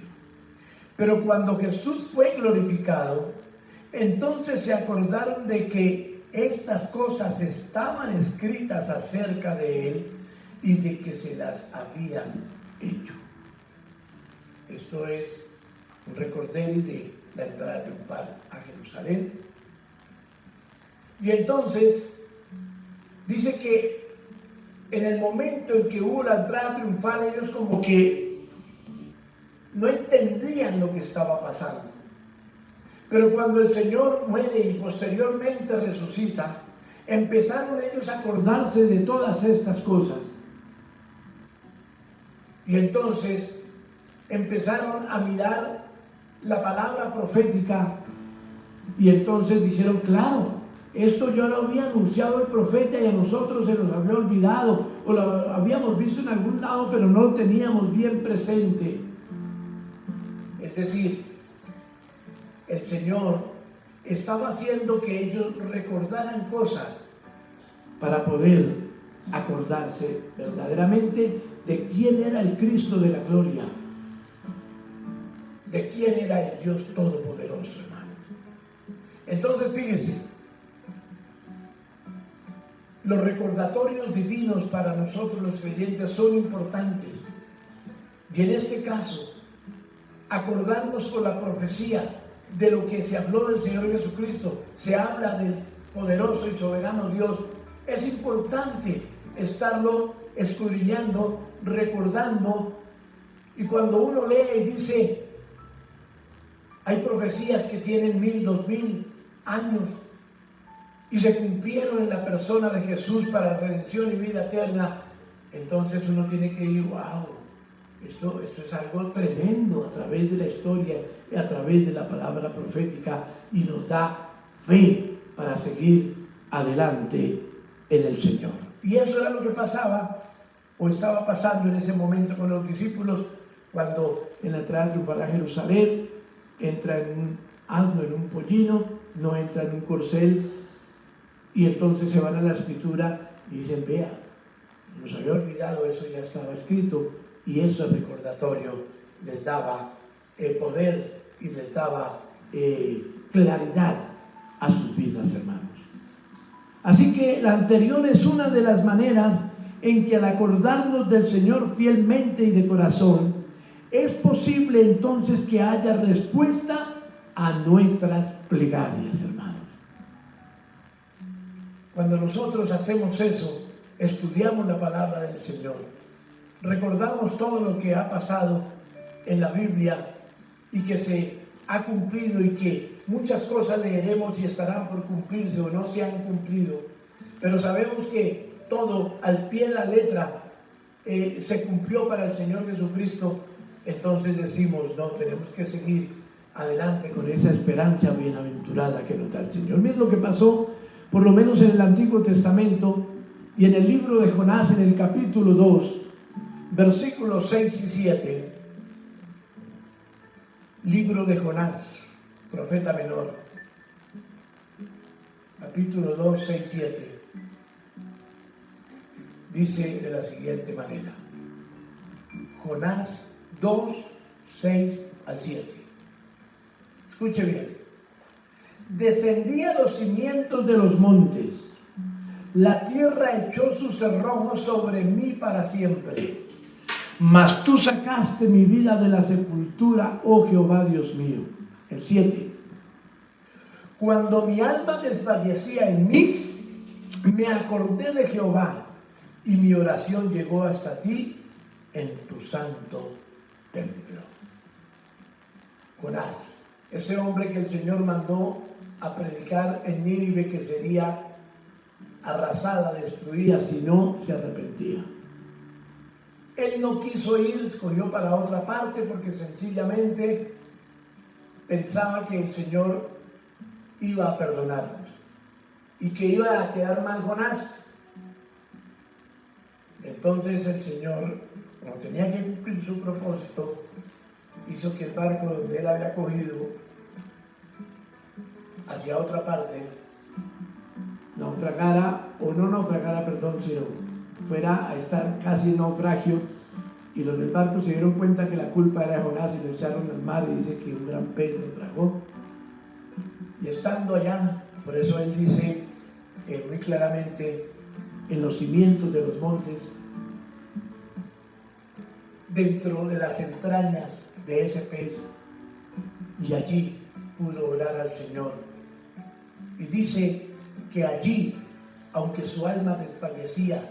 pero cuando Jesús fue glorificado, entonces se acordaron de que estas cosas estaban escritas acerca de Él y de que se las habían hecho. Esto es un recordatorio de la entrada triunfal a Jerusalén. Y entonces dice que en el momento en que hubo la entrada triunfal, ellos como que no entendían lo que estaba pasando. Pero cuando el Señor muere y posteriormente resucita, empezaron ellos a acordarse de todas estas cosas. Y entonces empezaron a mirar la palabra profética y entonces dijeron, claro, esto yo lo había anunciado el profeta y a nosotros se nos había olvidado o lo habíamos visto en algún lado pero no lo teníamos bien presente. Es decir, el Señor estaba haciendo que ellos recordaran cosas para poder acordarse verdaderamente de quién era el Cristo de la gloria, de quién era el Dios Todopoderoso, hermano. Entonces, fíjense, Los recordatorios divinos para nosotros los creyentes son importantes. Y en este caso, acordarnos con la profecía de lo que se habló del Señor Jesucristo, se habla del poderoso y soberano Dios. Es importante estarlo escudriñando, recordando. Y cuando uno lee y dice, hay profecías que tienen 1000, 2000 años y se cumplieron en la persona de Jesús para redención y vida eterna, entonces uno tiene que ir, wow, esto es algo tremendo a través de la historia y a través de la palabra profética, y nos da fe para seguir adelante en el Señor. Y eso era lo que pasaba o estaba pasando en ese momento con los discípulos cuando en la entrada para Jerusalén entra en un asno, en un pollino, no entra en un corcel. Y entonces se van a la escritura y dicen, vea, nos había olvidado, eso ya estaba escrito, y ese recordatorio les daba poder y les daba claridad a sus vidas, hermanos. Así que la anterior es una de las maneras en que al acordarnos del Señor fielmente y de corazón, es posible entonces que haya respuesta a nuestras plegarias, hermanos. Cuando nosotros hacemos eso, estudiamos la palabra del Señor, recordamos todo lo que ha pasado en la Biblia y que se ha cumplido, y que muchas cosas leeremos y estarán por cumplirse o no se han cumplido, pero sabemos que todo al pie de la letra se cumplió para el Señor Jesucristo. Entonces decimos, no, tenemos que seguir adelante con esa esperanza bienaventurada que nos da el Señor. Miren lo que pasó, por lo menos en el Antiguo Testamento y en el libro de Jonás, en el capítulo 2, versículos 6 y 7. Libro de Jonás, profeta menor, capítulo 2, 6, 7. Dice de la siguiente manera: Jonás 2, 6 al 7. Escuche bien. Descendí a los cimientos de los montes, la tierra echó sus cerrojos sobre mí para siempre. Mas tú sacaste mi vida de la sepultura, oh Jehová Dios mío. El 7. Cuando mi alma desfallecía en mí, me acordé de Jehová, y mi oración llegó hasta ti en tu santo templo. Jonás, ese hombre que el Señor mandó a predicar en Nínive, que sería arrasada, destruida si no se arrepentía. Él no quiso ir, escogió para otra parte porque sencillamente pensaba que el Señor iba a perdonarnos y que iba a quedar mal Jonás. Entonces el Señor, como tenía que cumplir su propósito, hizo que el barco donde él había cogido hacia otra parte naufragara, o no naufragara, perdón, sino fuera a estar casi en naufragio, y los del barco se dieron cuenta que la culpa era de Jonás y lo echaron al mar, y dice que un gran pez lo tragó. Y estando allá, por eso él dice muy claramente, en los cimientos de los montes, dentro de las entrañas de ese pez, y allí pudo orar al Señor. Y dice que allí, aunque su alma desfallecía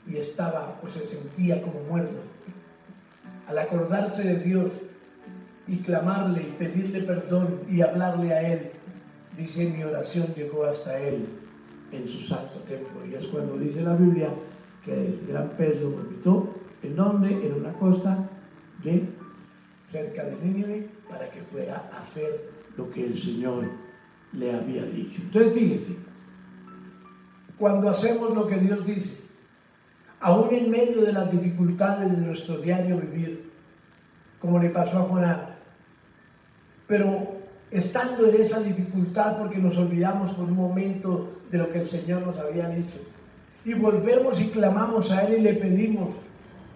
y estaba o se sentía como muerto, al acordarse de Dios y clamarle y pedirle perdón y hablarle a Él, dice, mi oración llegó hasta Él en su santo templo. Y es cuando dice la Biblia que el gran pez lo vomitó. ¿En dónde? En una costa de cerca de Nínive, para que fuera a hacer lo que el Señor le había dicho. Entonces fíjese, cuando hacemos lo que Dios dice, aún en medio de las dificultades de nuestro diario vivir, como le pasó a Jonás, pero estando en esa dificultad porque nos olvidamos por un momento de lo que el Señor nos había dicho, y volvemos y clamamos a Él y le pedimos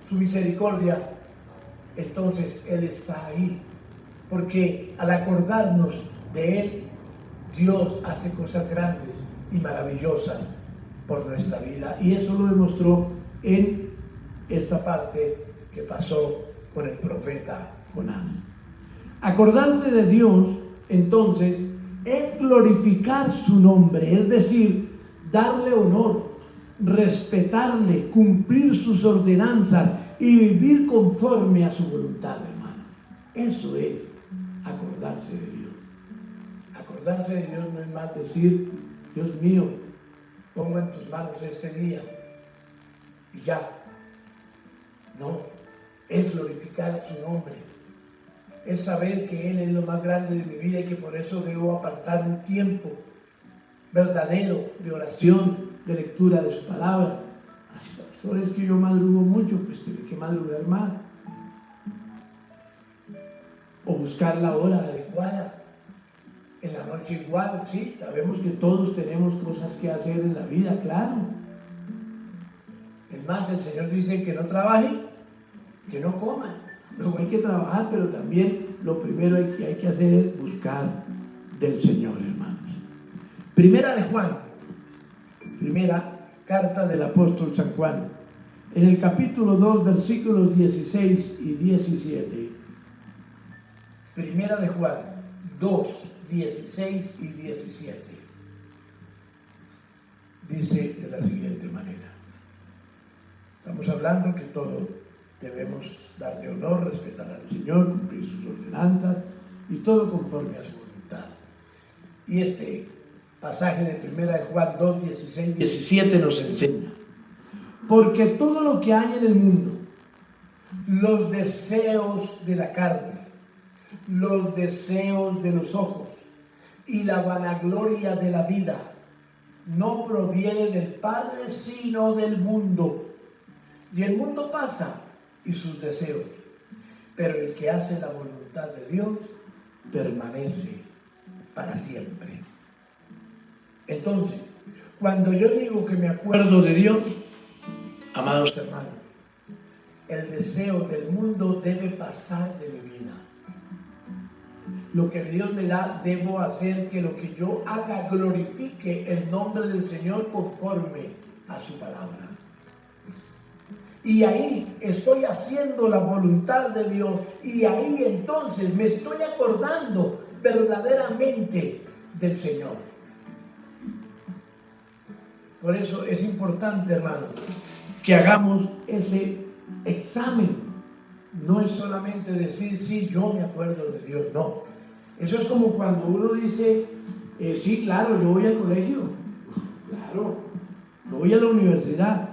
su misericordia, entonces Él está ahí, porque al acordarnos de Él, Dios hace cosas grandes y maravillosas por nuestra vida. Y eso lo demostró en esta parte que pasó con el profeta Jonás. Acordarse de Dios, entonces, es glorificar su nombre, es decir, darle honor, respetarle, cumplir sus ordenanzas y vivir conforme a su voluntad, hermano. Eso es acordarse de Dios. Acordarse de Dios no es más decir: Dios mío, pongo en tus manos este día y ya. No, es glorificar su nombre, es saber que Él es lo más grande de mi vida y que por eso debo apartar un tiempo verdadero de oración, de lectura de su palabra. Ay, pastor, es que yo madrugo mucho, pues tiene que madrugar más. O buscar la hora adecuada. En la noche igual, sí, sabemos que todos tenemos cosas que hacer en la vida, claro. Es más, el Señor dice que no trabaje, que no coma. Luego hay que trabajar, pero también lo primero que hay que hacer es buscar del Señor, hermanos. Primera de Juan, primera carta del apóstol San Juan, en el capítulo 2, versículos 16 y 17. Primera de Juan 2, 16 y 17. Dice de la siguiente manera. Estamos hablando que todos debemos darle honor, respetar al Señor, cumplir sus ordenanzas y todo conforme a su voluntad. Y este pasaje de primera de Juan 2, 16 y 17 nos enseña: porque todo lo que hay en el mundo, los deseos de la carne, los deseos de los ojos y la vanagloria de la vida, no proviene del Padre, sino del mundo. Y el mundo pasa y sus deseos, pero el que hace la voluntad de Dios permanece para siempre. Entonces, cuando yo digo que me acuerdo de Dios, amados hermanos, el deseo del mundo debe pasar de mi vida. Lo que Dios me da, debo hacer que lo que yo haga glorifique el nombre del Señor conforme a su palabra. Y ahí estoy haciendo la voluntad de Dios, y ahí entonces me estoy acordando verdaderamente del Señor. Por eso es importante, hermanos, que hagamos ese examen. No es solamente decir: sí, yo me acuerdo de Dios. No. Eso es como cuando uno dice: sí, claro, yo voy al colegio. Claro, yo voy a la universidad.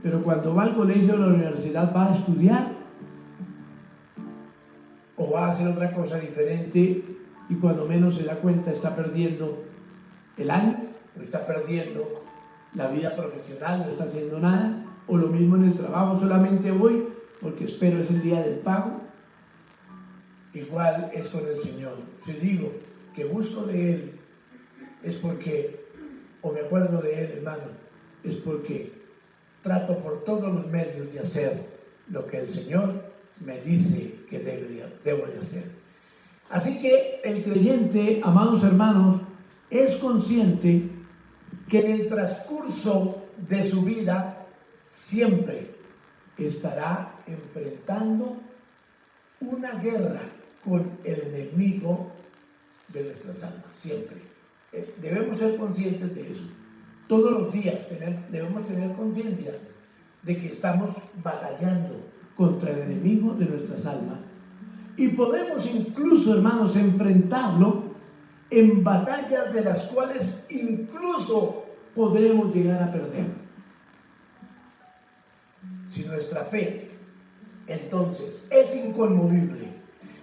Pero cuando va al colegio o a la universidad, ¿va a estudiar? ¿O va a hacer otra cosa diferente? Y cuando menos se da cuenta, está perdiendo el año, o está perdiendo la vida profesional, no está haciendo nada. O lo mismo en el trabajo: solamente voy porque espero es el día del pago. Igual es con el Señor. Si digo que busco de Él, es porque, o me acuerdo de Él, hermano, es porque trato por todos los medios de hacer lo que el Señor me dice que debo de hacer. Así que el creyente, amados hermanos, es consciente que en el transcurso de su vida siempre estará enfrentando una guerra con el enemigo de nuestras almas, siempre. Debemos ser conscientes de eso. Todos los días debemos tener conciencia de que estamos batallando contra el enemigo de nuestras almas. Y podemos incluso, hermanos, enfrentarlo en batallas de las cuales incluso podremos llegar a perder. Si nuestra fe, entonces, es inconmovible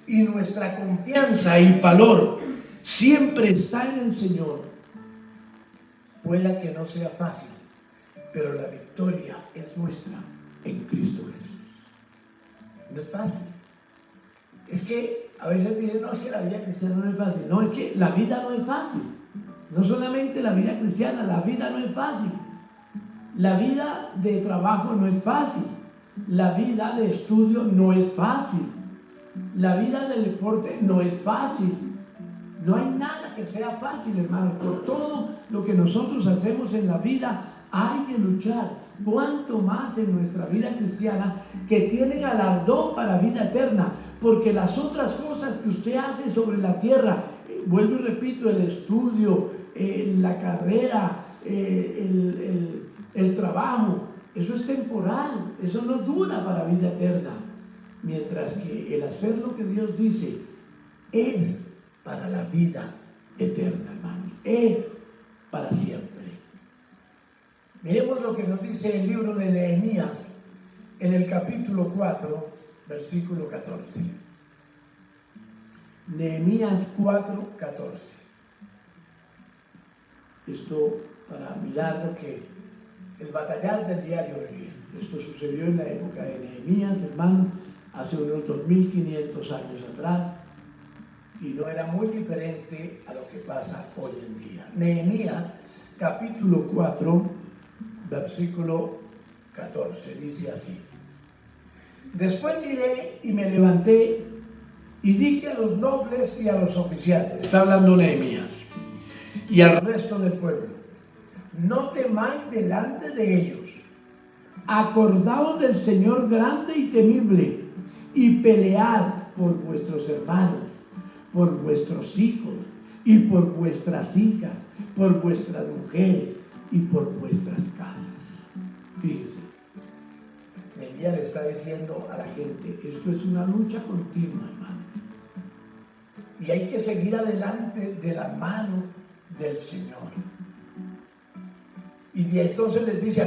y nuestra confianza y valor siempre está en el Señor, pueda que no sea fácil, pero la victoria es nuestra en Cristo Jesús. No es fácil. Es que a veces dicen: no, es que la vida cristiana no es fácil. No, es que la vida no es fácil. No solamente la vida cristiana, la vida no es fácil. La vida de trabajo no es fácil. La vida de estudio no es fácil. La vida del deporte no es fácil. No hay nada que sea fácil, hermano. Por todo lo que nosotros hacemos en la vida hay que luchar. Cuanto más en nuestra vida cristiana, que tiene galardón para vida eterna, porque las otras cosas que usted hace sobre la tierra, vuelvo y repito, el estudio, la carrera, el trabajo, eso es temporal, eso no dura para vida eterna, mientras que el hacer lo que Dios dice es para la vida eterna, hermanos, es para siempre. Miremos lo que nos dice el libro de Nehemías en el capítulo 4, versículo 14. Nehemías 4, 14. Esto para mirar lo que el batallar del diario vivir. Esto sucedió en la época de Nehemías, hermano, hace unos 2500 años atrás, y no era muy diferente a lo que pasa hoy en día. Nehemías capítulo 4, versículo 14, dice así: después miré y me levanté y dije a los nobles y a los oficiales, está hablando Nehemías, y al resto del pueblo: no temáis delante de ellos, acordaos del Señor grande y temible, y pelead por vuestros hermanos, por vuestros hijos, y por vuestras hijas, por vuestras mujeres, y por vuestras casas. Fíjense, Nehemías le está diciendo a la gente, esto es una lucha continua, hermano, y hay que seguir adelante de la mano del Señor. Y entonces les dice,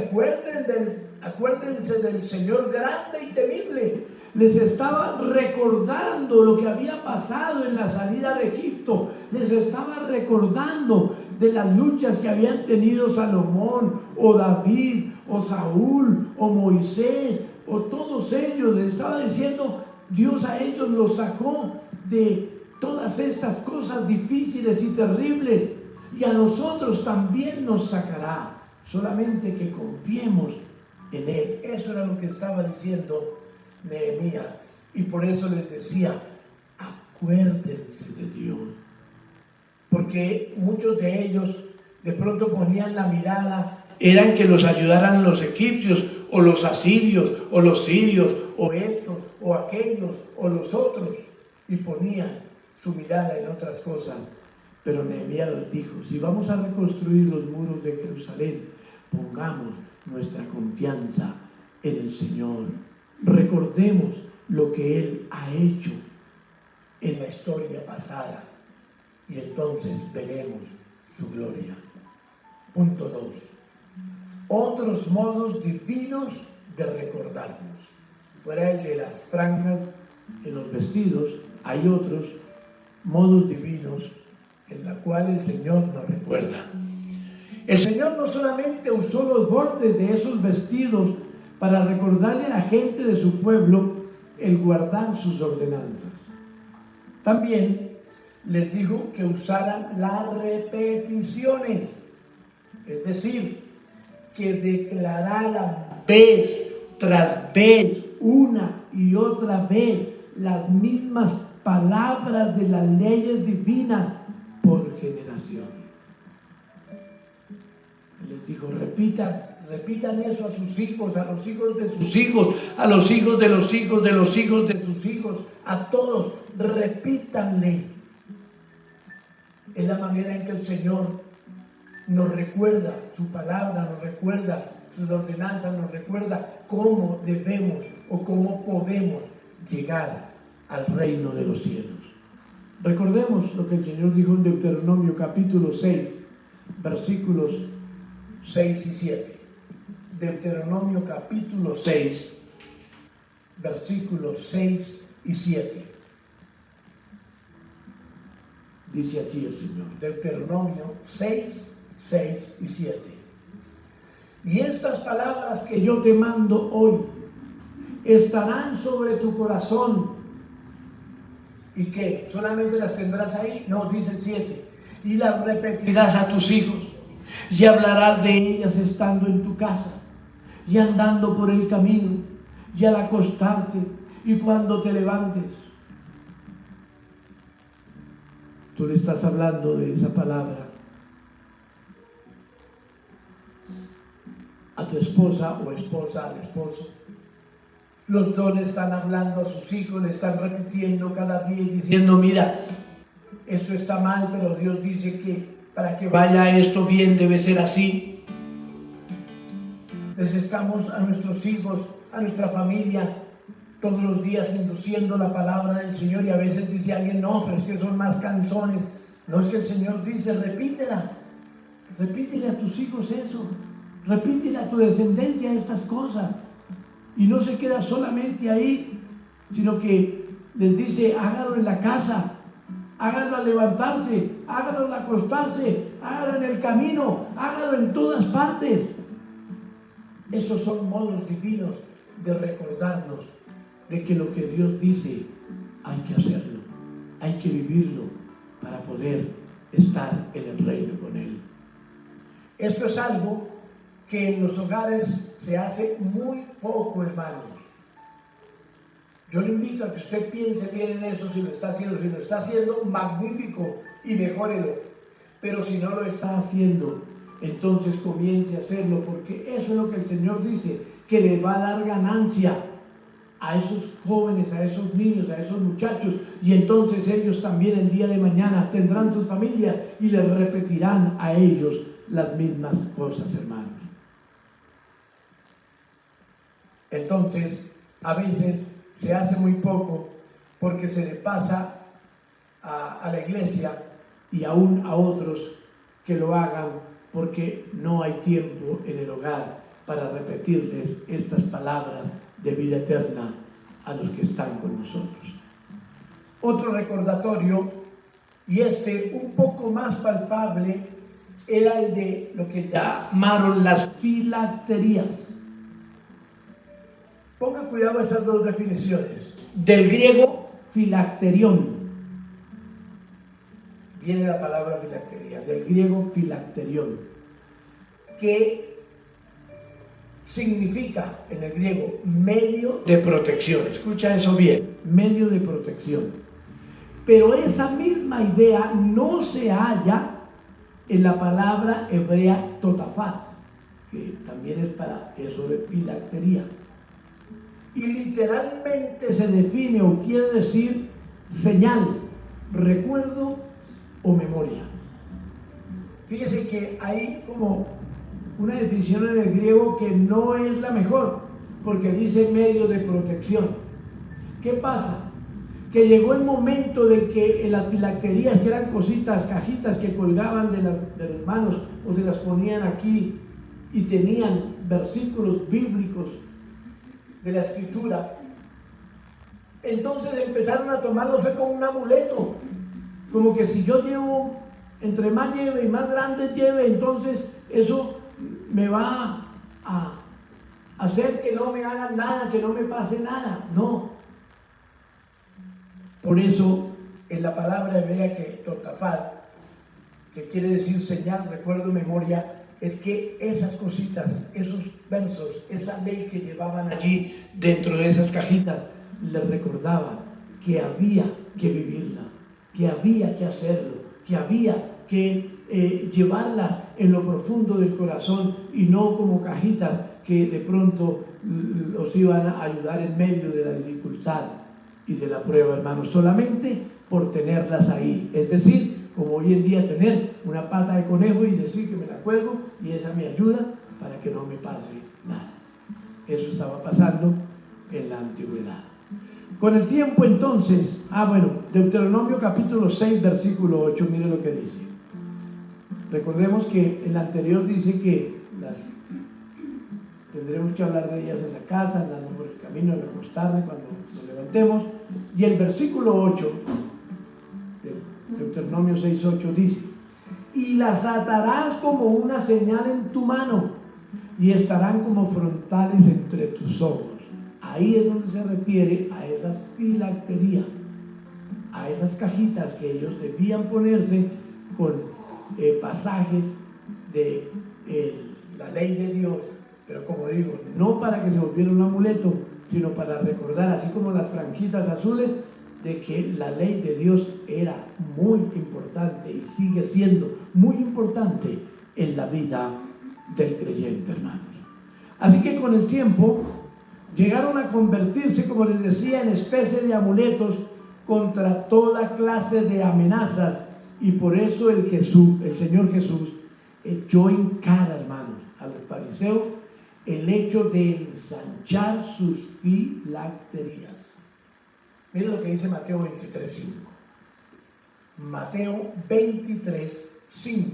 acuérdense del Señor grande y temible. Les estaba recordando lo que había pasado en la salida de Egipto. Les estaba recordando de las luchas que habían tenido Salomón, o David, o Saúl, o Moisés, o todos ellos. Les estaba diciendo, Dios a ellos los sacó de todas estas cosas difíciles y terribles, y a nosotros también nos sacará. Solamente que confiemos en Él. Eso era lo que estaba diciendo Nehemías, y por eso les decía, acuérdense de Dios, porque muchos de ellos de pronto ponían la mirada, eran que los ayudaran los egipcios, o los asirios, o los sirios, o estos, o aquellos, o los otros, y ponían su mirada en otras cosas. Pero Nehemías les dijo, si vamos a reconstruir los muros de Jerusalén, pongamos nuestra confianza en el Señor. Recordemos lo que Él ha hecho en la historia pasada, y entonces veremos su gloria. Punto 2. Otros modos divinos de recordarnos. Fuera el de las franjas en los vestidos, hay otros modos divinos en la cual el Señor nos recuerda. El Señor no solamente usó los bordes de esos vestidos para recordarle a la gente de su pueblo el guardar sus ordenanzas. También les dijo que usaran las repeticiones, es decir, que declararan vez tras vez, una y otra vez, las mismas palabras de las leyes divinas por generación. Les dijo, repitan eso a sus hijos, a los hijos de sus hijos, a los hijos de los hijos de los hijos de sus hijos, a todos, repítanle. Es la manera en que el Señor nos recuerda su palabra, nos recuerda sus ordenanzas, nos recuerda cómo debemos o cómo podemos llegar al reino de los cielos. Recordemos lo que el Señor dijo en Deuteronomio capítulo 6, versículos 6 y 7. Deuteronomio capítulo 6, versículos 6 y 7. Dice así el Señor, Deuteronomio 6, 6 y 7. Y estas palabras que yo te mando hoy estarán sobre tu corazón. ¿Y qué? ¿Solamente las tendrás ahí? No, dice el 7. Y las repetirás a tus hijos, y hablarás de ellas estando en tu casa, y andando por el camino, y al acostarte, y cuando te levantes. tú le estás hablando de esa palabra a tu esposa o esposa al esposo. Los dos le están hablando a sus hijos, le están repitiendo cada día y diciendo, mira, esto está mal, pero Dios dice que para que vaya esto bien debe ser así. Les estamos a nuestros hijos, a nuestra familia, todos los días induciendo la palabra del Señor, y a veces dice alguien, no, pero es que son más canzones. No, es que el Señor dice, repítele a tus hijos eso, repítele a tu descendencia estas cosas, y no se queda solamente ahí, sino que les dice, hágalo en la casa, hágalo al levantarse, hágalo al acostarse, hágalo en el camino, hágalo en todas partes. Esos son modos divinos de recordarnos de que lo que Dios dice hay que hacerlo, hay que vivirlo para poder estar en el reino con Él. Esto es algo que en los hogares se hace muy poco, hermanos. Yo le invito a que usted piense bien en eso, si lo está haciendo, magnífico y mejórelo. Pero si no lo está haciendo, entonces comience a hacerlo, porque eso es lo que el Señor dice, que le va a dar ganancia a esos jóvenes, a esos niños, a esos muchachos, y entonces ellos también el día de mañana tendrán sus familias y les repetirán a ellos las mismas cosas, hermanos. Entonces, a veces se hace muy poco porque se le pasa a la iglesia y aún a otros que lo hagan porque no hay tiempo en el hogar para repetirles estas palabras de vida eterna a los que están con nosotros. Otro recordatorio, y un poco más palpable, era el de lo que llamaron las filacterías. Ponga cuidado a esas dos definiciones. Del griego filacterión viene la palabra filactería, del griego filacterión, que significa en el griego medio de protección. Escucha eso bien, medio de protección. Pero esa misma idea no se halla en la palabra hebrea totafat, que también es para eso de filactería. Y literalmente se define o quiere decir señal, recuerdo o memoria. Fíjese que hay como una definición en el griego que no es la mejor, porque dice medio de protección. ¿Qué pasa? Que llegó el momento de que en las filacterías, que eran cositas, cajitas que colgaban de las manos o se las ponían aquí y tenían versículos bíblicos de la escritura, entonces empezaron a tomarlo fue como un amuleto, como que si yo llevo, entre más lleve y más grande lleve, entonces eso me va a hacer que no me hagan nada, que no me pase nada. No. Por eso en la palabra hebrea que totafat, que quiere decir señal, recuerdo, memoria, es que esas cositas, esos versos, esa ley que llevaban allí dentro de esas cajitas, les recordaba que había que vivirla, que había que hacerlo, que había que llevarlas en lo profundo del corazón y no como cajitas que de pronto los iban a ayudar en medio de la dificultad y de la prueba, hermanos, solamente por tenerlas ahí. Es decir, como hoy en día tener una pata de conejo y decir que me la cuelgo y esa me ayuda para que no me pase nada. Eso estaba pasando en la antigüedad. Con el tiempo entonces, Deuteronomio capítulo 6, versículo 8, mire lo que dice. Recordemos que el anterior dice que tendremos que hablar de ellas en la casa, andando por el camino, al acostarme, cuando nos levantemos. Y el versículo 8, Deuteronomio 6, 8 dice: y las atarás como una señal en tu mano y estarán como frontales entre tus ojos. Ahí es donde se refiere a esas filacterías, a esas cajitas que ellos debían ponerse con pasajes de la ley de Dios, pero como digo, no para que se volviera un amuleto, sino para recordar, así como las franjitas azules, de que la ley de Dios era muy importante y sigue siendo muy importante en la vida del creyente, hermanos. Así que con el tiempo llegaron a convertirse, como les decía, en especie de amuletos contra toda clase de amenazas, y por eso el Señor Jesús echó en cara, hermanos, a los fariseos el hecho de ensanchar sus filacterías. Miren lo que dice Mateo 23:5. Mateo 23:5.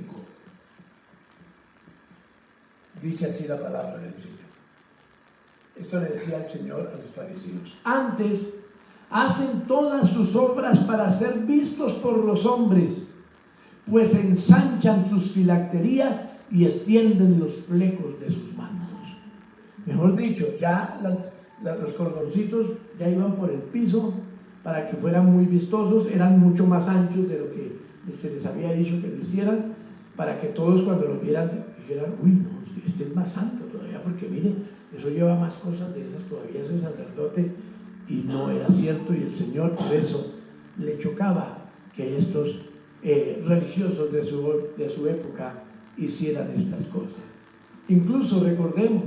Dice así la palabra del Señor. Esto le decía el Señor a los fariseos. Antes hacen todas sus obras para ser vistos por los hombres, pues ensanchan sus filacterías y extienden los flecos de sus mantos. Mejor dicho, ya los cordoncitos ya iban por el piso para que fueran muy vistosos, eran mucho más anchos de lo que se les había dicho que lo hicieran, para que todos cuando lo vieran dijeran, uy, no, este es más santo todavía, porque mire, eso lleva más cosas de esas, todavía es el sacerdote, y no era cierto, y el Señor por eso le chocaba que estos religiosos de su época hicieran estas cosas. Incluso recordemos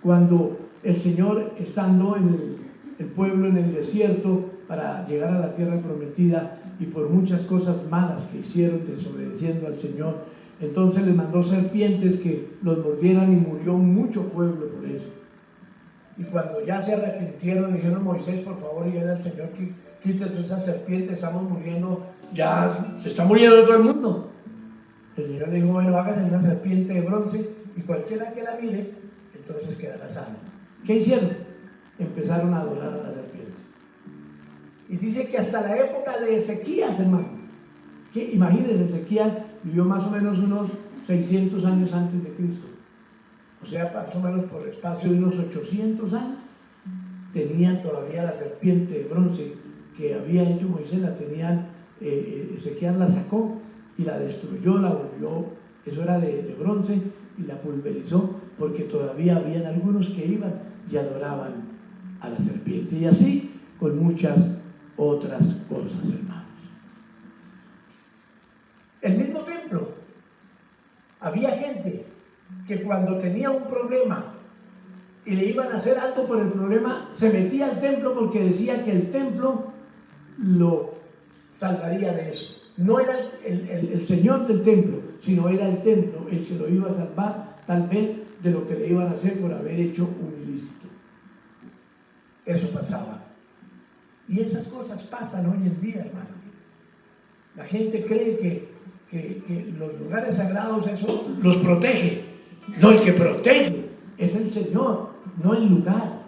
cuando el Señor, estando en el pueblo en el desierto para llegar a la tierra prometida, y por muchas cosas malas que hicieron desobedeciendo al Señor, entonces les mandó serpientes que los mordieran, y murió mucho pueblo por eso. Y cuando ya se arrepintieron, le dijeron, Moisés, por favor, y al Señor, quítate esa serpiente, estamos muriendo, ya se está muriendo todo el mundo. El Señor le dijo, bueno, hágase una serpiente de bronce, y cualquiera que la mire, entonces quedará sano. ¿Qué hicieron? Empezaron a adorar a la serpiente. Y dice que hasta la época de Ezequías, hermano, que imagínense, Ezequías vivió más o menos unos 600 años antes de Cristo. O sea, más o menos por espacio de unos 800 años, tenían todavía la serpiente de bronce que había hecho Moisés, la tenían, Ezequías la sacó y la destruyó, la volvió, eso era de bronce, y la pulverizó, porque todavía habían algunos que iban y adoraban a la serpiente. Y así con muchas otras cosas, hermanos. El mismo templo, había gente que cuando tenía un problema y le iban a hacer algo por el problema, se metía al templo porque decía que el templo lo salvaría de eso. No era el señor del templo, sino era el templo el que lo iba a salvar, tal vez, de lo que le iban a hacer por haber hecho un ilícito. Eso pasaba. Y esas cosas pasan hoy en día, hermano. La gente cree que los lugares sagrados eso los protege. No, el que protege es el Señor, no el lugar.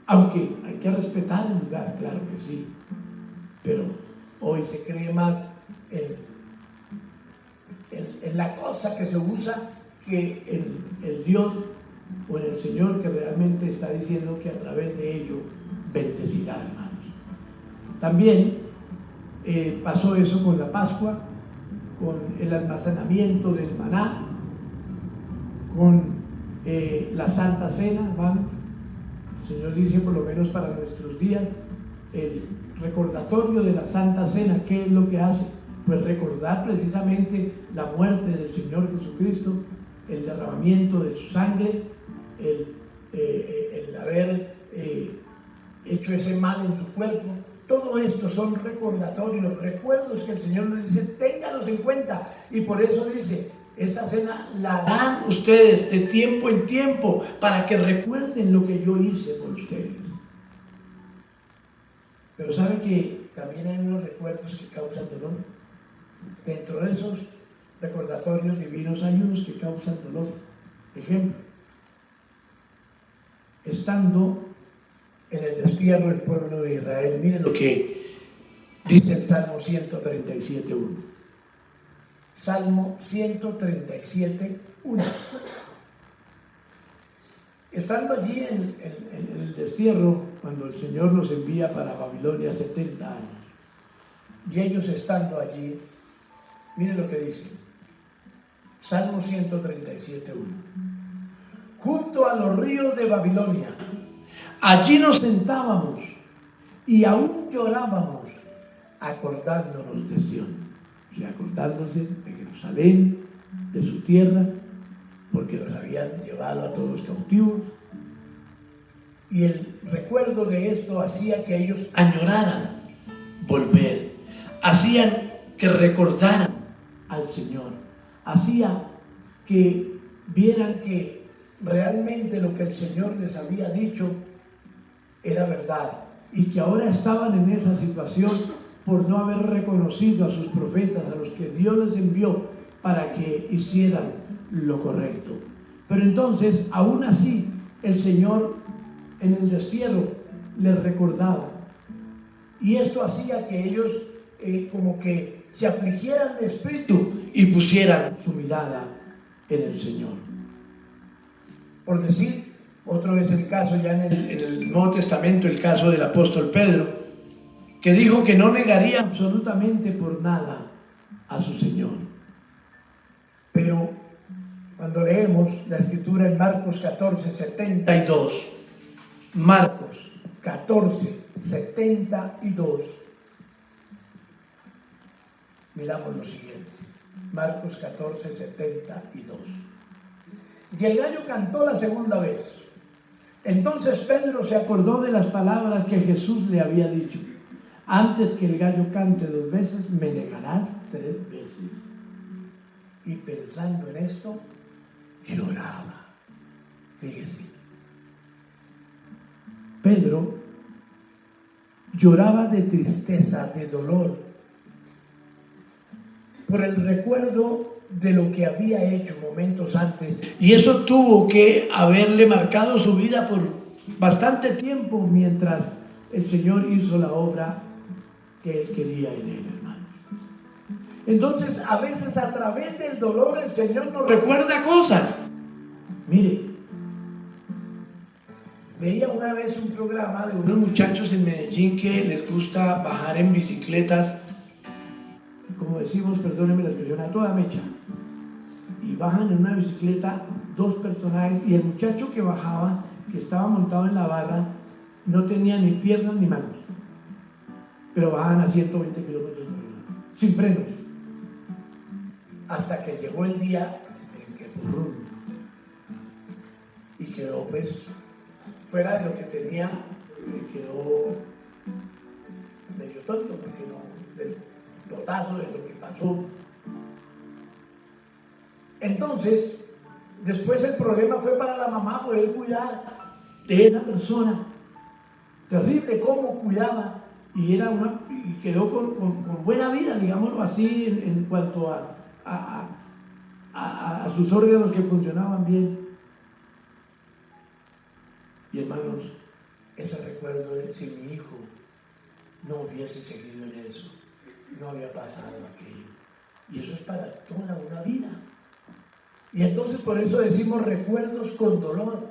Aunque hay que respetar el lugar, claro que sí. Pero hoy se cree más en la cosa que se usa que en el Dios o en el Señor, que realmente está diciendo que a través de ello bendecirá, hermanos. También pasó eso con la Pascua, con el almacenamiento del maná, con la Santa Cena, hermano. El Señor dice, por lo menos para nuestros días, el recordatorio de la Santa Cena, ¿qué es lo que hace? Pues recordar precisamente la muerte del Señor Jesucristo, el derramamiento de su sangre, el haber hecho ese mal en su cuerpo. Todo esto son recordatorios, recuerdos que el Señor nos dice, ténganlos en cuenta. Y por eso dice, esta cena la dan ustedes de tiempo en tiempo para que recuerden lo que yo hice por ustedes. Pero ¿sabe que también hay unos recuerdos que causan dolor? Dentro de esos recordatorios divinos hay unos que causan dolor. Ejemplo, estando en el destierro del pueblo de Israel, miren lo que dice el Salmo 137.1. Salmo 137.1. Estando allí en el destierro, cuando el Señor los envía para Babilonia 70 años, y ellos estando allí, miren lo que dice. Salmo 137.1. Junto a los ríos de Babilonia, allí nos sentábamos y aún llorábamos acordándonos de Sión, o sea, acordándose de Jerusalén, de su tierra, porque los habían llevado a todos cautivos. Y el recuerdo de esto hacía que ellos añoraran volver, hacían que recordaran al Señor, hacía que vieran que realmente lo que el Señor les había dicho era verdad, y que ahora estaban en esa situación por no haber reconocido a sus profetas, a los que Dios les envió para que hicieran lo correcto. Pero entonces, aún así, el Señor en el destierro les recordaba, y esto hacía que ellos como que se afligieran de espíritu y pusieran su mirada en el Señor. Por decir, otro es el caso ya en el Nuevo Testamento, el caso del apóstol Pedro, que dijo que no negaría absolutamente por nada a su Señor. Pero cuando leemos la escritura en Marcos 14, 72, Marcos 14, 72, miramos lo siguiente. Marcos 14, 72. Y el gallo cantó la segunda vez. Entonces Pedro se acordó de las palabras que Jesús le había dicho: antes que el gallo cante 2 veces, me negarás 3 veces. Y pensando en esto, lloraba. Fíjese, Pedro lloraba de tristeza, de dolor, por el recuerdo de lo que había hecho momentos antes, y eso tuvo que haberle marcado su vida por bastante tiempo mientras el Señor hizo la obra que Él quería en él, hermano. Entonces, a veces a través del dolor el Señor nos recuerda cosas. Mire, veía una vez un programa de unos muchachos en Medellín que les gusta bajar en bicicletas, como decimos, perdónenme la expresión, a toda mecha, y bajan en una bicicleta 2 personajes, y el muchacho que bajaba, que estaba montado en la barra, no tenía ni piernas ni manos, pero bajaban a 120 kilómetros por hora, sin frenos, hasta que llegó el día en que y quedó pues fuera de lo que tenía, quedó medio tonto, porque no, del totazo de lo que pasó. Entonces, después el problema fue para la mamá poder cuidar de esa persona. Terrible cómo cuidaba, y quedó con buena vida, digámoslo así, en cuanto a sus órganos que funcionaban bien. Y hermanos, ese recuerdo de si mi hijo no hubiese seguido en eso, no había pasado aquello. Y eso es para toda una vida. Y entonces por eso decimos recuerdos con dolor.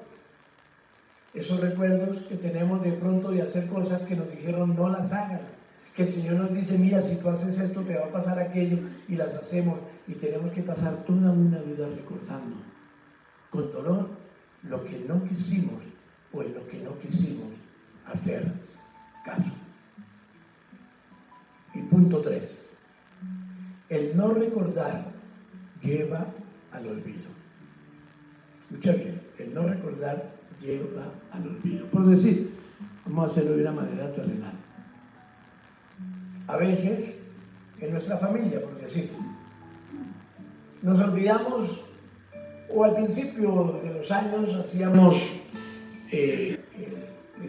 Esos recuerdos que tenemos de pronto de hacer cosas que nos dijeron no las hagas. Que el Señor nos dice, mira, si tú haces esto te va a pasar aquello, y las hacemos. Y tenemos que pasar toda una vida recordando con dolor lo que no quisimos o en lo que no quisimos hacer caso. Y punto 3. El no recordar lleva al olvido. Escucha bien, el no recordar lleva al olvido. Por decir, vamos a hacerlo de una manera terrenal. A veces, en nuestra familia, por decir, nos olvidamos, o al principio de los años hacíamos,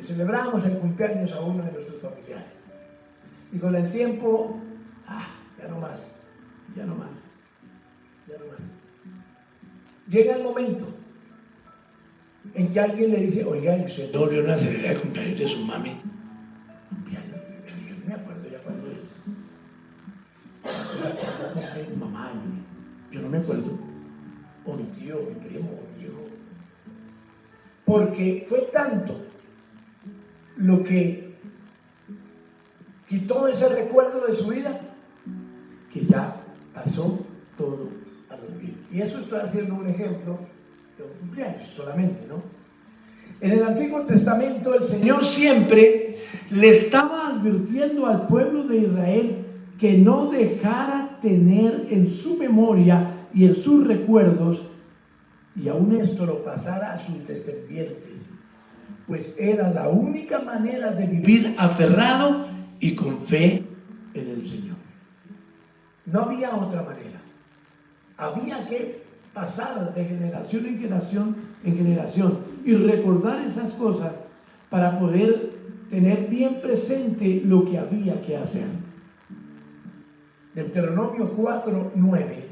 celebramos el cumpleaños a uno de nuestros familiares. Y con el tiempo, ya no más. Llega el momento en que alguien le dice, oiga, usted no volvió a celebrar el cumpleaños de su mami. Yo no me acuerdo ya cuándo es. Mi mamá, yo no me acuerdo. O mi tío, mi primo, o mi hijo. Porque fue tanto lo que quitó ese recuerdo de su vida que ya pasó todo al olvido. Y eso estoy haciendo un ejemplo de un cumpleaños solamente, ¿no? En el Antiguo Testamento el Señor siempre le estaba advirtiendo al pueblo de Israel que no dejara tener en su memoria y en sus recuerdos, y aún esto lo pasara a sus descendientes, pues era la única manera de vivir aferrado y con fe en el Señor. No había otra manera. Había que pasar de generación en generación y recordar esas cosas para poder tener bien presente lo que había que hacer. Deuteronomio 4:9.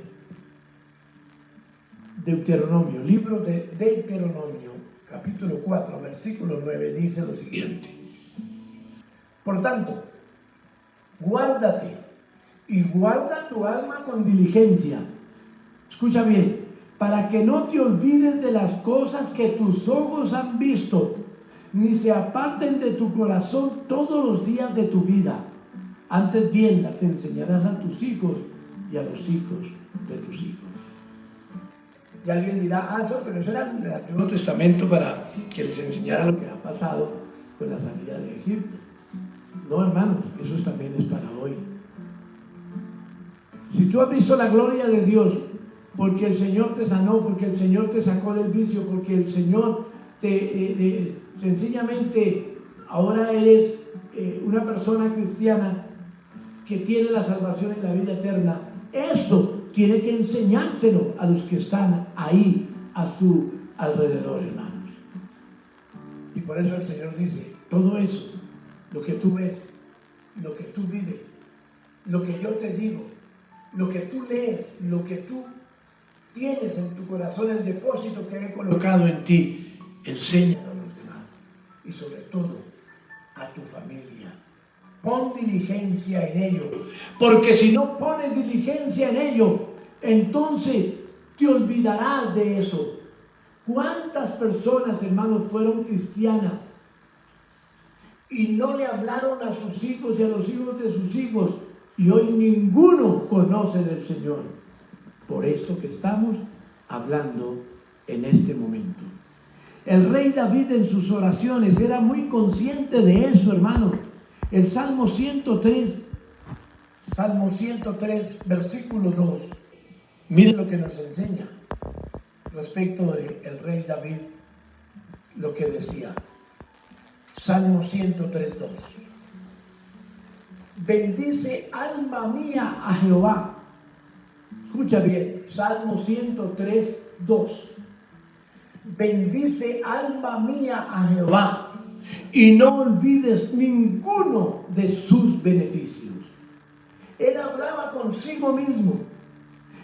Deuteronomio, libro de Deuteronomio, capítulo 4, versículo 9, dice lo siguiente: por tanto, guárdate y guarda tu alma con diligencia. Escucha bien, para que no te olvides de las cosas que tus ojos han visto, ni se aparten de tu corazón todos los días de tu vida. Antes bien las enseñarás a tus hijos y a los hijos de tus hijos. Y alguien dirá, pero eso era en el Antiguo Testamento para que les enseñara lo que ha pasado con la salida de Egipto. No, hermanos, eso también es para hoy. Si tú has visto la gloria de Dios, porque el Señor te sanó, porque el Señor te sacó del vicio, porque el Señor sencillamente ahora eres una persona cristiana que tiene la salvación y la vida eterna, eso tiene que enseñárselo a los que están ahí a su alrededor, hermanos. Y por eso el Señor dice, todo eso, lo que tú ves, lo que tú vives, lo que yo te digo, lo que tú lees, lo que tú tienes en tu corazón, el depósito que he colocado en ti, enséñalo a los demás y sobre todo a tu familia. Pon diligencia en ello, porque si no pones diligencia en ello, entonces te olvidarás de eso. ¿Cuántas personas, hermanos, fueron cristianas y no le hablaron a sus hijos y a los hijos de sus hijos, y hoy ninguno conoce del Señor? Por esto que estamos hablando en este momento. El rey David en sus oraciones era muy consciente de eso, hermano. El Salmo 103, versículo 2. Miren lo que nos enseña respecto del rey David, lo que decía. Salmo 103, 2. Bendice alma mía a Jehová. Escucha bien, Salmo 103, 2. Bendice alma mía a Jehová y no olvides ninguno de sus beneficios. Él hablaba consigo mismo.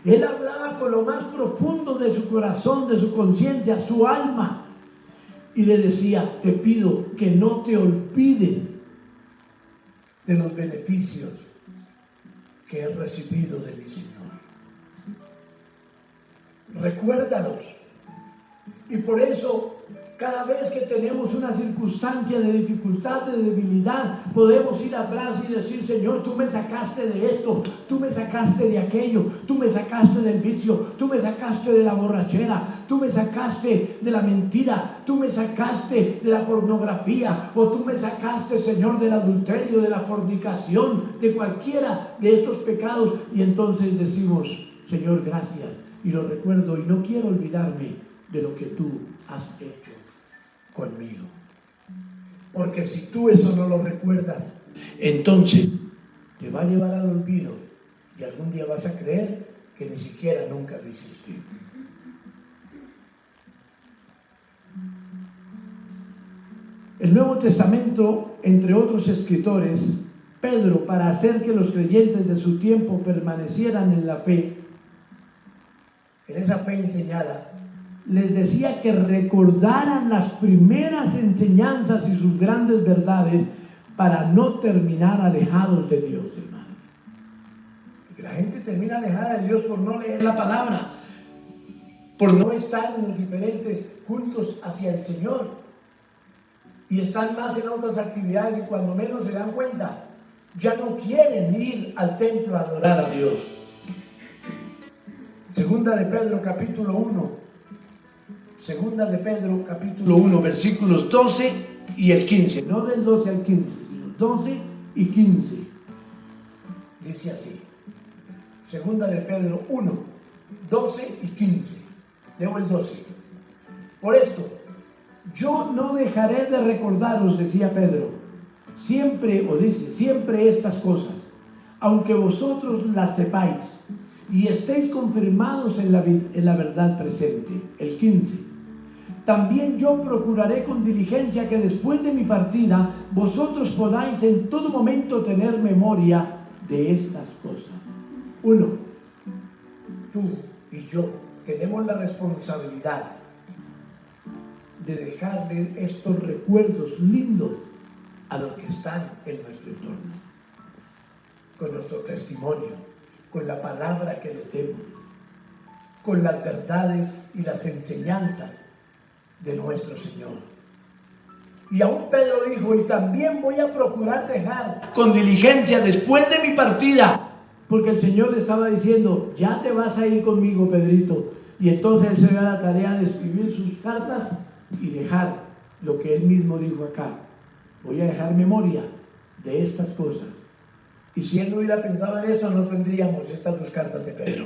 Él hablaba con lo más profundo de su corazón, de su conciencia, su alma. Y le decía, te pido que no te olvides de los beneficios que he recibido de mi Señor. Recuérdalos. Y por eso, cada vez que tenemos una circunstancia de dificultad, de debilidad, podemos ir atrás y decir, Señor, tú me sacaste de esto, tú me sacaste de aquello, tú me sacaste del vicio, tú me sacaste de la borrachera, tú me sacaste de la mentira, tú me sacaste de la pornografía, o tú me sacaste, Señor, del adulterio, de la fornicación, de cualquiera de estos pecados. Y entonces decimos, Señor, gracias, y lo recuerdo, y no quiero olvidarme de lo que tú has hecho conmigo. Porque si tú eso no lo recuerdas, entonces te va a llevar al olvido y algún día vas a creer que ni siquiera nunca lo hiciste. El Nuevo Testamento, entre otros escritores, Pedro, para hacer que los creyentes de su tiempo permanecieran en la fe, en esa fe enseñada, les decía que recordaran las primeras enseñanzas y sus grandes verdades para no terminar alejados de Dios, hermano. Porque la gente termina alejada de Dios por no leer la palabra, por no estar en los diferentes cultos hacia el Señor, y están más en otras actividades y cuando menos se dan cuenta, ya no quieren ir al templo a adorar a Dios. Segunda de Pedro, capítulo 1. Segunda de Pedro, capítulo 1, versículos 12 y el 15. No del 12 al 15, sino 12 y 15. Dice así. Segunda de Pedro 1, 12 y 15. Leo el 12. Por esto, yo no dejaré de recordaros, decía Pedro, siempre estas cosas, aunque vosotros las sepáis y estéis confirmados en la verdad presente. El 15. También yo procuraré con diligencia que después de mi partida vosotros podáis en todo momento tener memoria de estas cosas. 1. Tú y yo tenemos la responsabilidad de dejarle estos recuerdos lindos a los que están en nuestro entorno, con nuestro testimonio, con la palabra que le demos, con las verdades y las enseñanzas de nuestro Señor. Y aún Pedro dijo, y también voy a procurar dejar con diligencia después de mi partida, porque el Señor le estaba diciendo, ya te vas a ir conmigo, Pedrito. Y entonces él se dio a la tarea de escribir sus cartas y dejar lo que él mismo dijo acá. Voy a dejar memoria de estas cosas. Y si él no hubiera pensado en eso, no tendríamos estas dos cartas de Pedro.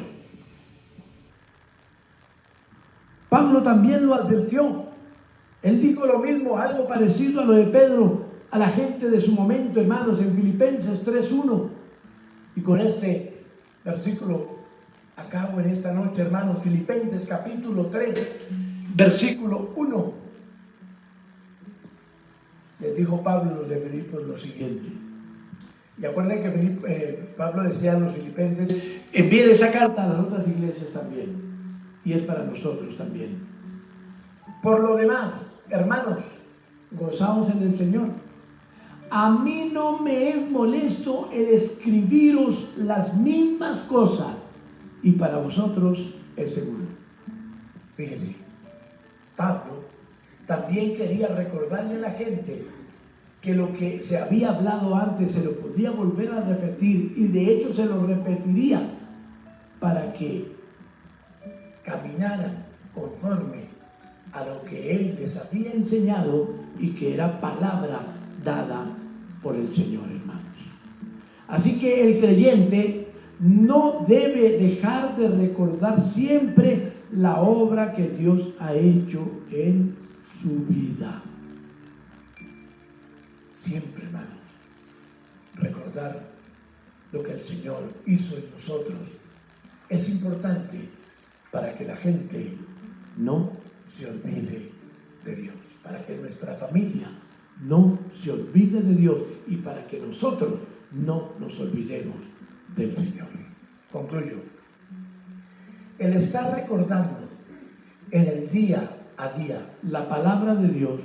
Pablo también lo advirtió. Él dijo lo mismo, algo parecido a lo de Pedro, a la gente de su momento, hermanos, en Filipenses 3:1. Y con este versículo acabo en esta noche, hermanos. Filipenses capítulo 3, versículo 1. Les dijo Pablo a los de Filipos lo siguiente. Y acuerden que Pablo decía a los filipenses, envíen esa carta a las otras iglesias también. Y es para nosotros también. Por lo demás, hermanos, gozaos en el Señor. A mí no me es molesto el escribiros las mismas cosas, y para vosotros es seguro. Fíjense, Pablo también quería recordarle a la gente que lo que se había hablado antes se lo podía volver a repetir, y de hecho se lo repetiría para que caminaran conforme a lo que él les había enseñado y que era palabra dada por el Señor, hermanos. Así que el creyente no debe dejar de recordar siempre la obra que Dios ha hecho en su vida. Siempre, hermanos, recordar lo que el Señor hizo en nosotros es importante para que la gente no se olvide de Dios, para que nuestra familia no se olvide de Dios y para que nosotros no nos olvidemos del Señor. Concluyo. El estar recordando en el día a día la palabra de Dios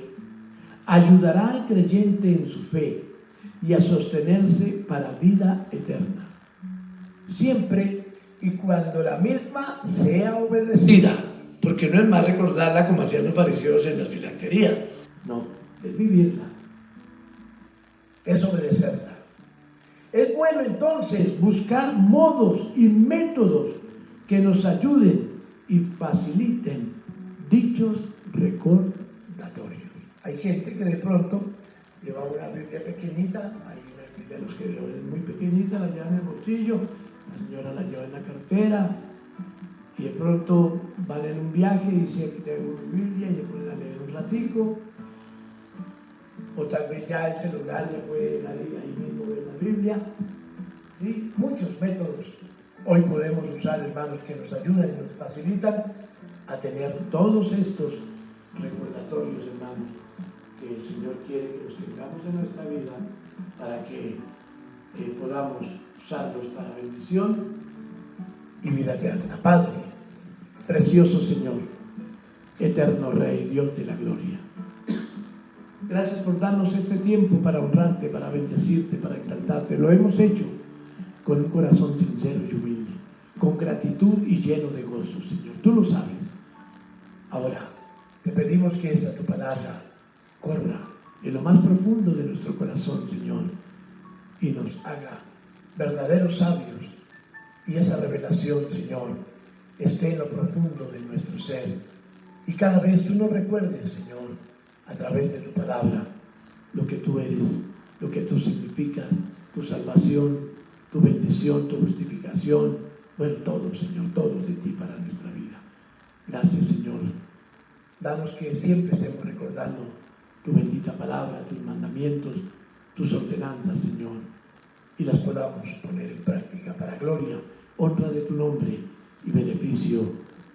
ayudará al creyente en su fe y a sostenerse para vida eterna, siempre y cuando la misma sea obedecida, porque no es más recordarla como hacían los fariseos en las filacterías, no, es vivirla, es obedecerla. Es bueno entonces buscar modos y métodos que nos ayuden y faciliten dichos recordatorios. Hay gente que de pronto lleva una Biblia pequeñita, hay una Biblia de los que es muy pequeñita, la lleva en el bolsillo, la señora la lleva en la cartera, y de pronto van en un viaje y dice, aquí tengo mi Biblia, y le ponen a leer un ratico, o tal vez ya el celular le puede ahí mismo ver la Biblia. ¿Sí? Muchos métodos hoy podemos usar, hermanos, que nos ayudan y nos facilitan a tener todos estos recordatorios, hermanos, que el Señor quiere que los tengamos en nuestra vida para que podamos usarlos para bendición y vida eterna. Padre, precioso Señor, eterno Rey, Dios de la gloria, gracias por darnos este tiempo para honrarte, para bendecirte, para exaltarte. Lo hemos hecho con un corazón sincero y humilde, con gratitud y lleno de gozo, Señor. Tú lo sabes. Ahora, te pedimos que esta tu palabra corra en lo más profundo de nuestro corazón, Señor, y nos haga verdaderos sabios, y esa revelación, Señor, esté en lo profundo de nuestro ser Y cada vez tú nos recuerdes, Señor, a través de tu palabra, lo que tú eres, lo que tú significas, tu salvación, tu bendición, tu justificación, bueno, todo, Señor, todo de ti para nuestra vida. Gracias, Señor. Danos que siempre estemos recordando tu bendita palabra, tus mandamientos, tus ordenanzas, Señor, y las podamos poner en práctica para gloria, honra de tu nombre y beneficio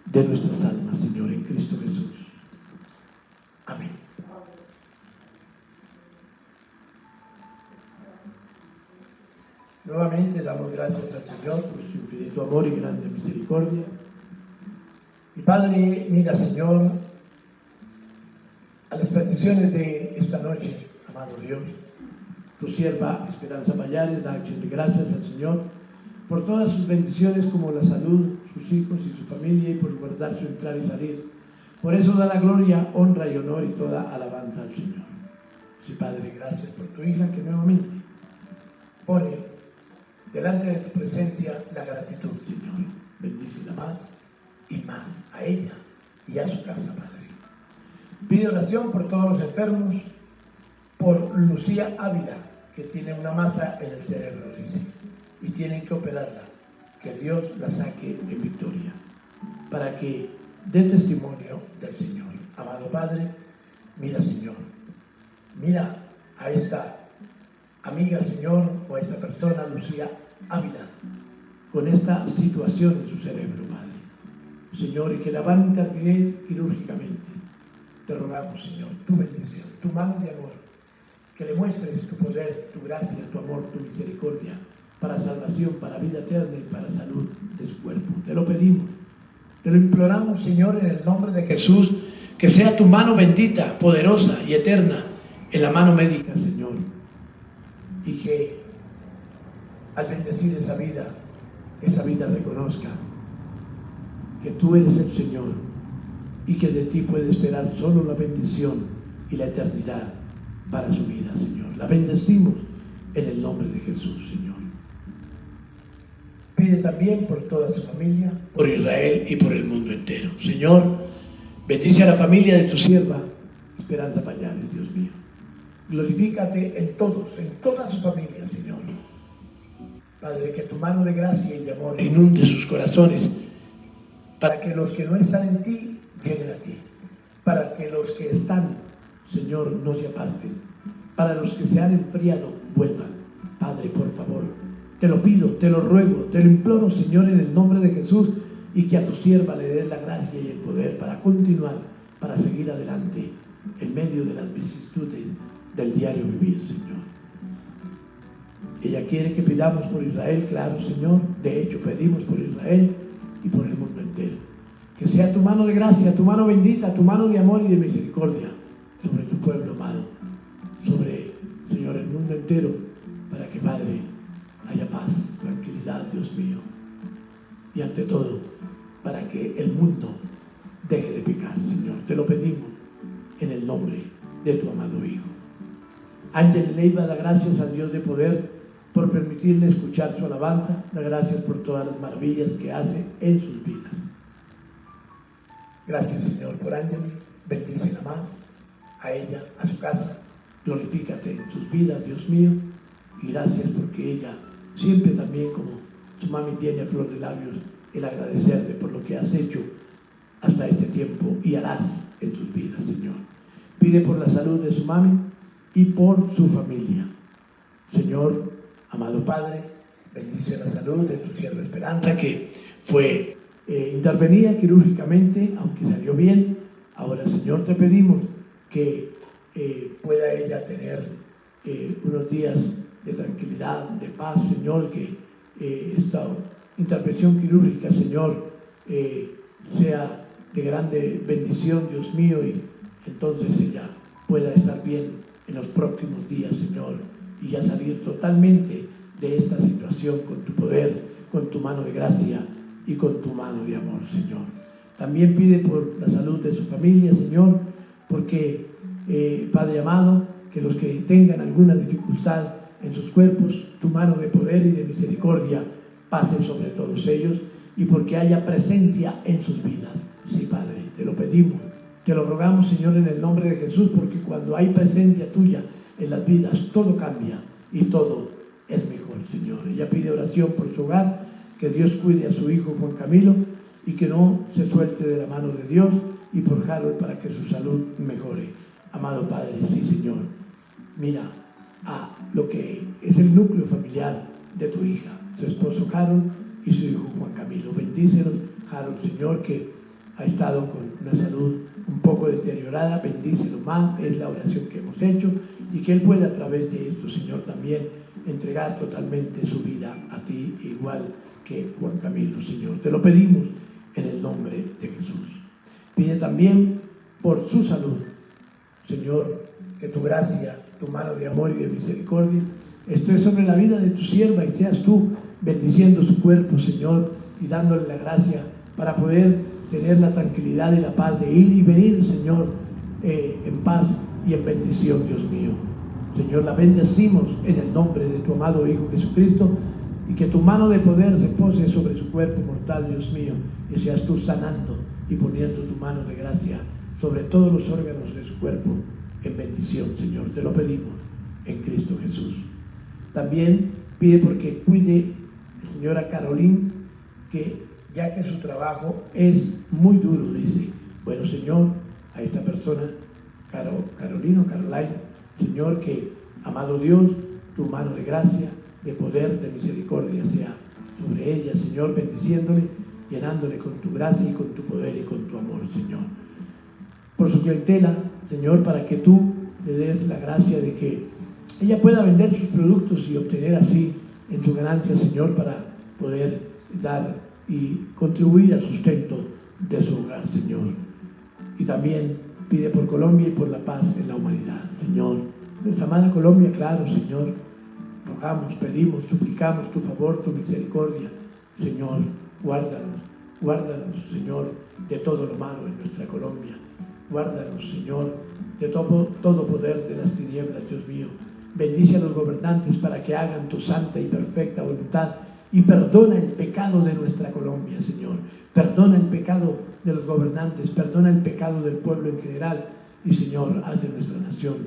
de nuestras almas, Señor, en Cristo Jesús. Amén. Nuevamente damos gracias al Señor por su infinito amor y grande misericordia. Y Padre, mira, Señor, a las peticiones de esta noche, amado Dios, tu sierva Esperanza Payares da acción de gracias al Señor por todas sus bendiciones, como la salud, sus hijos y su familia, y por guardar su entrar y salir. Por eso da la gloria, honra y honor y toda alabanza al Señor. Sí, Padre, gracias por tu hija que nuevamente pone delante de tu presencia la gratitud, Señor. Bendícela más y más a ella y a su casa, Padre. Pide oración por todos los enfermos, por Lucía Ávila, que tiene una masa en el cerebro, dice, y tienen que operarla. Que Dios la saque en victoria, para que dé testimonio del Señor. Amado Padre, mira, Señor, mira a esta amiga, Señor, o a esta persona, Lucía Ávila, con esta situación en su cerebro, Padre. Señor, y que la van a intervenir quirúrgicamente. Te rogamos, Señor, tu bendición, tu mano de amor, que le muestres tu poder, tu gracia, tu amor, tu misericordia, para salvación, para vida eterna y para salud de su cuerpo. Te lo pedimos, te lo imploramos, Señor, en el nombre de Jesús, que sea tu mano bendita, poderosa y eterna en la mano médica, Señor, y que al bendecir esa vida reconozca que tú eres el Señor y que de ti puede esperar solo la bendición y la eternidad para su vida, Señor. La bendecimos en el nombre de Jesús, Señor. Pide también por toda su familia, por Israel y por el mundo entero. Señor, bendice a la familia de tu sierva Esperanza Payares, Dios mío. Glorifícate en todos, en toda su familia, Señor. Padre, que tu mano de gracia y de amor inunde sus corazones, para que los que no están en ti lleguen a ti, para que los que están, Señor, no se aparten, para los que se han enfriado vuelvan. Padre, por favor, te lo pido, te lo ruego, te lo imploro, Señor, en el nombre de Jesús, y que a tu sierva le des la gracia y el poder para continuar, para seguir adelante en medio de las vicisitudes del diario vivir, Señor. Ella quiere que pidamos por Israel, claro, Señor. De hecho, pedimos por Israel y por el mundo entero. Que sea tu mano de gracia, tu mano bendita, tu mano de amor y de misericordia sobre tu pueblo amado, sobre, Señor, el mundo entero, para que, Padre, haya paz, tranquilidad, Dios mío. Y ante todo, para que el mundo deje de pecar, Señor. Te lo pedimos en el nombre de tu amado Hijo. Ángel Leiva da gracias al Dios de poder por permitirle escuchar su alabanza. Da gracias por todas las maravillas que hace en sus vidas. Gracias, Señor, por Ángel. Bendícela más a ella, a su casa. Glorifícate en sus vidas, Dios mío. Y gracias porque ella siempre también, como su mami tiene a flor de labios, el agradecerte por lo que has hecho hasta este tiempo y harás en sus vidas, Señor. Pide por la salud de su mami y por su familia. Señor, amado Padre, bendice la salud de tu sierva Esperanza, que fue intervenida quirúrgicamente, aunque salió bien. Ahora, Señor, te pedimos que pueda ella tener unos días de tranquilidad, de paz, Señor, que esta intervención quirúrgica, Señor, sea de grande bendición, Dios mío, y entonces ella pueda estar bien en los próximos días, Señor, y ya salir totalmente de esta situación con tu poder, con tu mano de gracia y con tu mano de amor, Señor. También pide por la salud de su familia, Señor, porque, Padre amado, que los que tengan alguna dificultad en sus cuerpos, tu mano de poder y de misericordia pase sobre todos ellos, y porque haya presencia en sus vidas. Sí, Padre, te lo pedimos Te lo rogamos, Señor, en el nombre de Jesús, porque cuando hay presencia tuya en las vidas, todo cambia y todo es mejor, Señor. Ella pide oración por su hogar, que Dios cuide a su hijo Juan Camilo y que no se suelte de la mano de Dios, y por Harold para que su salud mejore. Amado Padre, sí, Señor, mira a lo que es el núcleo familiar de tu hija, su esposo Harold y su hijo Juan Camilo. Bendícelos, Harold, Señor, que ha estado con una salud un poco deteriorada. Bendícelo más, es la oración que hemos hecho, y que él pueda a través de esto, Señor, también entregar totalmente su vida a ti, igual que Juan Camilo, Señor. Te lo pedimos en el nombre de Jesús. Pide también por su salud, Señor, que tu gracia, tu mano de amor y de misericordia esté sobre la vida de tu sierva, y seas tú bendiciendo su cuerpo, Señor, y dándole la gracia para poder tener la tranquilidad y la paz de ir y venir, Señor, en paz y en bendición, Dios mío. Señor, la bendecimos en el nombre de tu amado Hijo Jesucristo, y que tu mano de poder se pose sobre su cuerpo mortal, Dios mío, y seas tú sanando y poniendo tu mano de gracia sobre todos los órganos de su cuerpo en bendición, Señor. Te lo pedimos en Cristo Jesús. También pide porque cuide, señora Carolín, que ya que su trabajo es muy duro, dice. Bueno, Señor, a esta persona, Carolina, Señor, que, amado Dios, tu mano de gracia, de poder, de misericordia sea sobre ella, Señor, bendiciéndole, llenándole con tu gracia y con tu poder y con tu amor, Señor. Por su clientela, Señor, para que tú le des la gracia de que ella pueda vender sus productos y obtener así en su ganancia, Señor, para poder dar y contribuir al sustento de su hogar, Señor. Y también pide por Colombia y por la paz en la humanidad, Señor. Nuestra amada Colombia, claro, Señor, rogamos, pedimos, suplicamos tu favor, tu misericordia, Señor. Guárdanos, Señor, de todo lo malo en nuestra Colombia. Guárdanos, Señor, de todo poder de las tinieblas, Dios mío. Bendice a los gobernantes para que hagan tu santa y perfecta voluntad, y perdona el pecado de nuestra Colombia, Señor. Perdona el pecado de los gobernantes, perdona el pecado del pueblo en general, y, Señor, haz de nuestra nación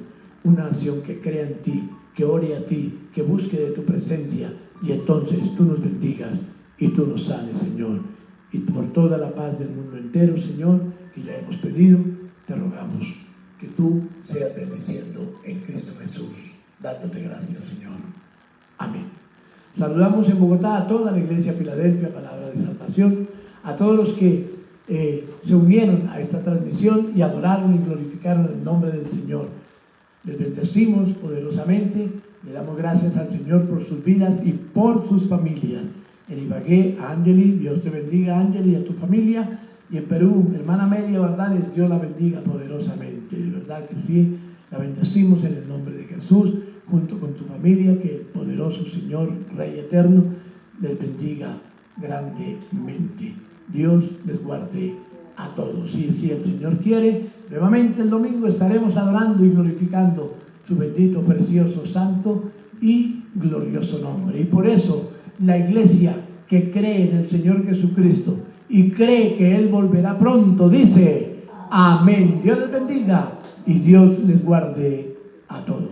una nación que crea en ti, que ore a ti, que busque de tu presencia, y entonces tú nos bendigas y tú nos sanes, Señor. Y por toda la paz del mundo entero, Señor, que ya hemos pedido, te rogamos que tú seas bendiciendo en Cristo Jesús, dándote gracias, Señor. Amén. Saludamos en Bogotá a toda la Iglesia Filadelfia, Palabra de Salvación, a todos los que se unieron a esta transmisión y adoraron y glorificaron el nombre del Señor. Les bendecimos poderosamente, le damos gracias al Señor por sus vidas y por sus familias. En Ibagué, a Angeli, Dios te bendiga, Angeli, a tu familia. Y en Perú, hermana Media Bardales, Dios la bendiga poderosamente. De verdad que sí, la bendecimos en el nombre de Jesús, junto con su familia, que el poderoso Señor, Rey Eterno, les bendiga grandemente. Dios les guarde a todos. Y si el Señor quiere, nuevamente el domingo estaremos adorando y glorificando su bendito, precioso, santo y glorioso nombre. Y por eso la iglesia que cree en el Señor Jesucristo y cree que Él volverá pronto, dice amén. Dios les bendiga y Dios les guarde a todos.